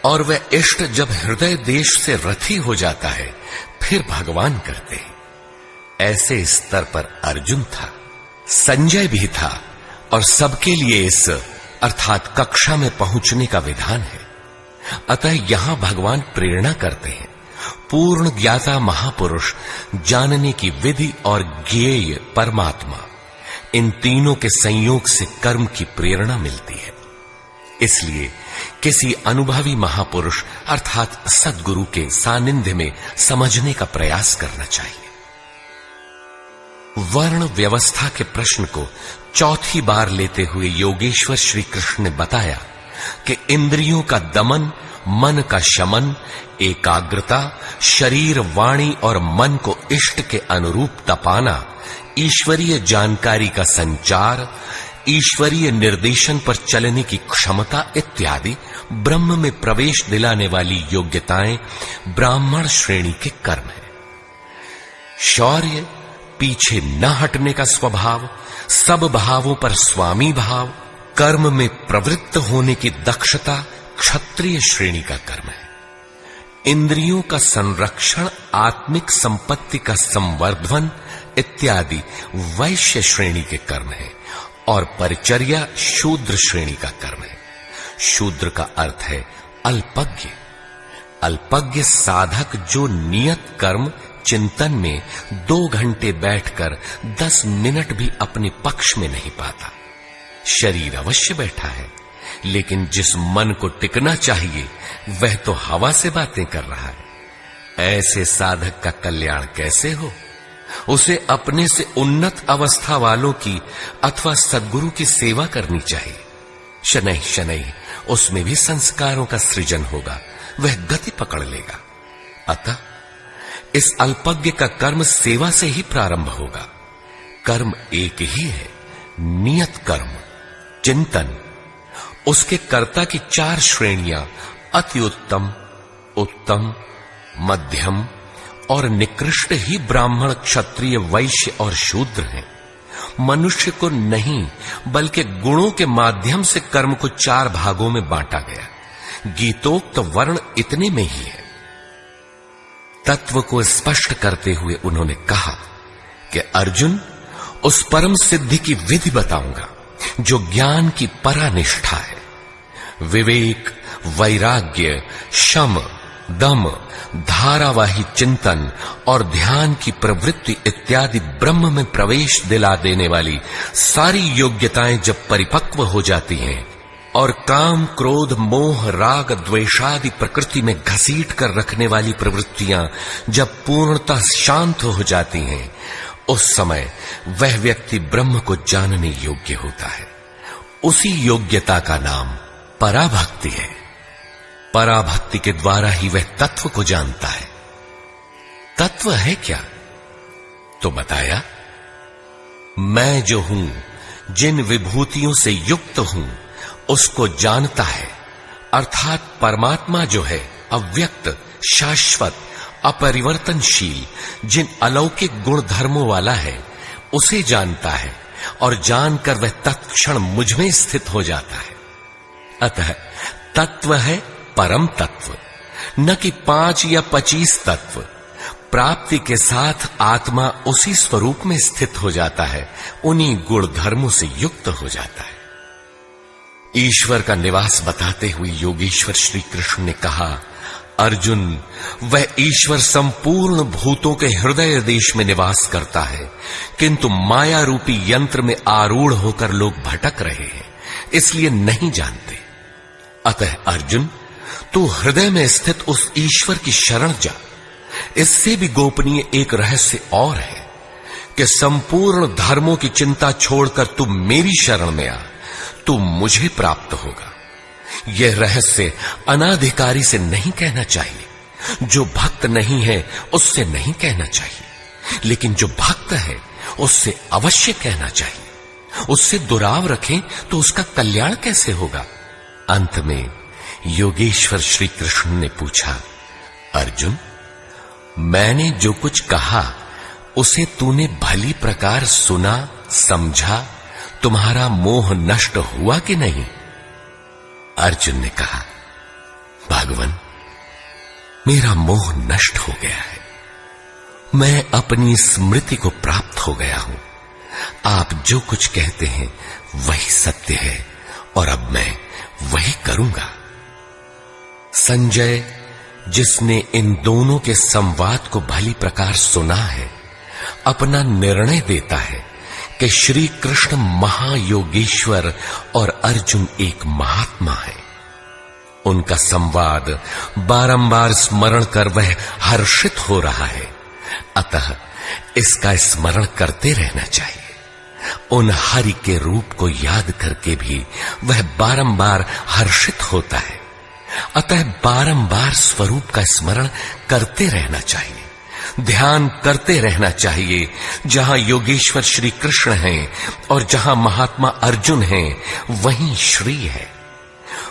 और वह इष्ट जब हृदय देश से रथी हो जाता है फिर भगवान करते हैं। ऐसे स्तर पर अर्जुन था, संजय भी था, और सबके लिए इस अर्थात कक्षा में पहुंचने का विधान है। अतः यहां भगवान प्रेरणा करते हैं। पूर्ण ज्ञाता महापुरुष, जानने की विधि और ज्ञेय परमात्मा, इन तीनों के संयोग से कर्म की प्रेरणा मिलती है। इसलिए किसी अनुभवी महापुरुष अर्थात सद्गुरु के सानिध्य में समझने का प्रयास करना चाहिए। वर्ण व्यवस्था के प्रश्न को चौथी बार लेते हुए योगेश्वर श्री कृष्ण ने बताया कि इंद्रियों का दमन, मन का शमन, एकाग्रता, शरीर, वाणी और मन को इष्ट के अनुरूप तपाना, ईश्वरीय जानकारी का संचार, ईश्वरीय निर्देशन पर चलने की क्षमता इत्यादि ब्रह्म में प्रवेश दिलाने वाली योग्यताएं ब्राह्मण श्रेणी के कर्म है। शौर्य, पीछे न हटने का स्वभाव, सब भावों पर स्वामी भाव, कर्म में प्रवृत्त होने की दक्षता क्षत्रिय श्रेणी का कर्म है। इंद्रियों का संरक्षण, आत्मिक संपत्ति का संवर्धन इत्यादि वैश्य श्रेणी के कर्म है, और परिचर्या शूद्र श्रेणी का कर्म है। शूद्र का अर्थ है अल्पज्ञ। अल्पज्ञ साधक जो नियत कर्म चिंतन में 2 घंटे बैठकर 10 मिनट भी अपने पक्ष में नहीं पाता। शरीर अवश्य बैठा है, लेकिन जिस मन को टिकना चाहिए वह तो हवा से बातें कर रहा है। ऐसे साधक का कल्याण कैसे हो? उसे अपने से उन्नत अवस्था वालों की अथवा सद्गुरु की सेवा करनी चाहिए। शनैः शनैः उसमें भी संस्कारों का सृजन होगा, वह गति पकड़ लेगा। अतः इस अल्पज्ञ का कर्म सेवा से ही प्रारंभ होगा। कर्म एक ही है, नियत कर्म, चिंतन। उसके कर्ता की 4 श्रेणियां अति उत्तम, उत्तम, मध्यम और निकृष्ट ही ब्राह्मण, क्षत्रिय, वैश्य और शूद्र हैं। मनुष्य को नहीं बल्कि गुणों के माध्यम से कर्म को 4 भागों में बांटा गया। गीतोक्त वर्ण इतने में ही है। तत्व को स्पष्ट करते हुए उन्होंने कहा कि अर्जुन, उस परम सिद्धि की विधि बताऊंगा जो ज्ञान की परानिष्ठा है। विवेक, वैराग्य, शम, दम, धारावाही चिंतन और ध्यान की प्रवृत्ति इत्यादि ब्रह्म में प्रवेश दिला देने वाली सारी योग्यताएं जब परिपक्व हो जाती हैं और काम, क्रोध, मोह, राग, द्वेषादि प्रकृति में घसीट कर रखने वाली प्रवृत्तियां जब पूर्णतः शांत हो जाती हैं, उस समय वह व्यक्ति ब्रह्म को जानने योग्य होता है। उसी योग्यता का नाम पराभक्ति है। पराभक्ति के द्वारा ही वह तत्व को जानता है। तत्व है क्या? तो बताया, मैं जो हूं, जिन विभूतियों से युक्त हूं, उसको जानता है। अर्थात परमात्मा जो है अव्यक्त, शाश्वत, अपरिवर्तनशील, जिन अलौकिक गुण धर्मों वाला है, उसे जानता है और जानकर वह तत्क्षण मुझ में स्थित हो जाता है। अतः तत्व है परम तत्व, न कि 5 या 25 तत्व। प्राप्ति के साथ आत्मा उसी स्वरूप में स्थित हो जाता है, उन्हीं गुण धर्मों से युक्त हो जाता है। ईश्वर का निवास बताते हुए योगेश्वर श्री कृष्ण ने कहा, अर्जुन, वह ईश्वर संपूर्ण भूतों के हृदय देश में निवास करता है, किंतु माया रूपी यंत्र में आरूढ़ होकर लोग भटक रहे हैं, इसलिए नहीं जानते। अतः अर्जुन, तू हृदय में स्थित उस ईश्वर की शरण जा। इससे भी गोपनीय एक रहस्य और है कि संपूर्ण धर्मों की चिंता छोड़कर तू मेरी शरण में आ, तू मुझे प्राप्त होगा। यह रहस्य अनाधिकारी से नहीं कहना चाहिए, जो भक्त नहीं है उससे नहीं कहना चाहिए, लेकिन जो भक्त है उससे अवश्य कहना चाहिए। उससे दुराव रखें तो उसका कल्याण कैसे होगा। अंत में योगेश्वर श्री कृष्ण ने पूछा, अर्जुन, मैंने जो कुछ कहा उसे तूने भली प्रकार सुना, समझा, तुम्हारा मोह नष्ट हुआ कि नहीं? अर्जुन ने कहा, भगवन, मेरा मोह नष्ट हो गया है। मैं अपनी स्मृति को प्राप्त हो गया हूं। आप जो कुछ कहते हैं वही सत्य है और अब मैं वही करूंगा। संजय, जिसने इन दोनों के संवाद को भली प्रकार सुना है, अपना निर्णय देता है कि श्री कृष्ण महायोगेश्वर और अर्जुन एक महात्मा है। उनका संवाद बारंबार स्मरण कर वह हर्षित हो रहा है, अतः इसका स्मरण करते रहना चाहिए। उन हरि के रूप को याद करके भी वह बारंबार हर्षित होता है, अतः बारंबार स्वरूप का स्मरण करते रहना चाहिए। ध्यान करते रहना चाहिए। जहां योगेश्वर श्री कृष्ण हैं और जहां महात्मा अर्जुन हैं, वहीं श्री है।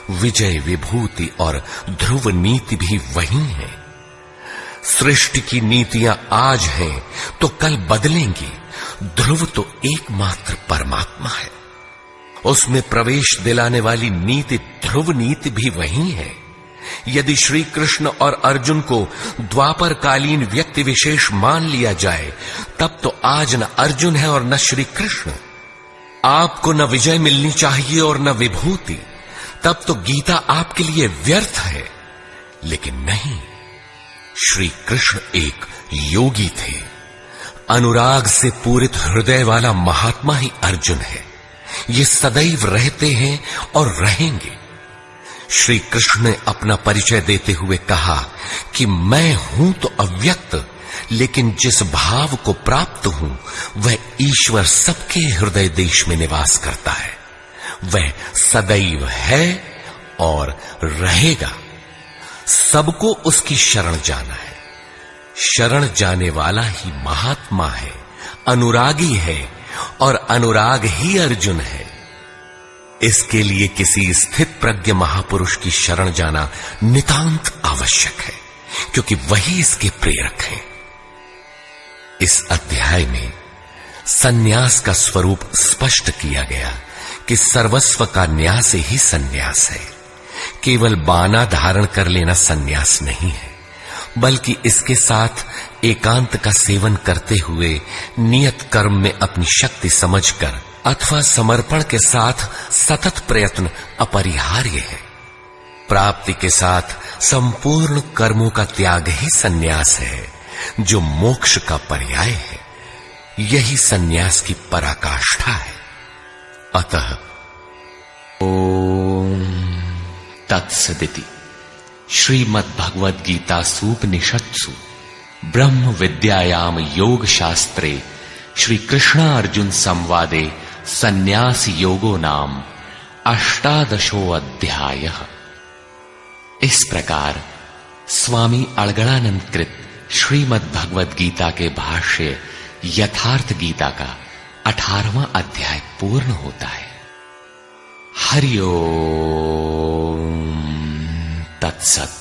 विजय, विभूति और ध्रुव नीति भी वही है। सृष्टि की नीतियां आज हैं तो कल बदलेंगी। ध्रुव तो एकमात्र परमात्मा है। उसमें प्रवेश दिलाने वाली नीति ध्रुव नीति भी वही है। यदि श्री कृष्ण और अर्जुन को द्वापर कालीन व्यक्ति विशेष मान लिया जाए, तब तो आज न अर्जुन है और न श्री कृष्ण। आपको न विजय मिलनी चाहिए और न विभूति, तब तो गीता आपके लिए व्यर्थ है। लेकिन नहीं, श्री कृष्ण एक योगी थे। अनुराग से पूरित हृदय वाला महात्मा ही अर्जुन है। ये सदैव रहते हैं और रहेंगे। श्री कृष्ण ने अपना परिचय देते हुए कहा कि मैं हूं तो अव्यक्त, लेकिन जिस भाव को प्राप्त हूं वह ईश्वर सबके हृदय देश में निवास करता है। वह सदैव है और रहेगा। सबको उसकी शरण जाना है। शरण जाने वाला ही महात्मा है, अनुरागी है, और अनुराग ही अर्जुन है। इसके लिए किसी स्थित प्रज्ञ महापुरुष की शरण जाना नितांत आवश्यक है, क्योंकि वही इसके प्रेरक हैं। इस अध्याय में सन्यास का स्वरूप स्पष्ट किया गया कि सर्वस्व का न्यास ही सन्यास है। केवल बाना धारण कर लेना सन्यास नहीं है, बल्कि इसके साथ एकांत का सेवन करते हुए नियत कर्म में अपनी शक्ति समझकर अथवा समर्पण के साथ सतत प्रयत्न अपरिहार्य है। प्राप्ति के साथ संपूर्ण कर्मों का त्याग ही सन्यास है, जो मोक्ष का पर्याय है। यही सन्यास की पराकाष्ठा है। अतः ओम तत्सदिति श्रीमद्भगवद गीता सूपनिषत्सु ब्रह्म विद्यायाम योग शास्त्रे श्री कृष्ण अर्जुन संवादे संन्यास योगो नाम 18 अध्याय। इस प्रकार स्वामी अड़गड़ानंद कृत श्रीमद्भगवद गीता के भाष्य यथार्थ गीता का 18वां अध्याय पूर्ण होता है। हरि ओम तत्सत।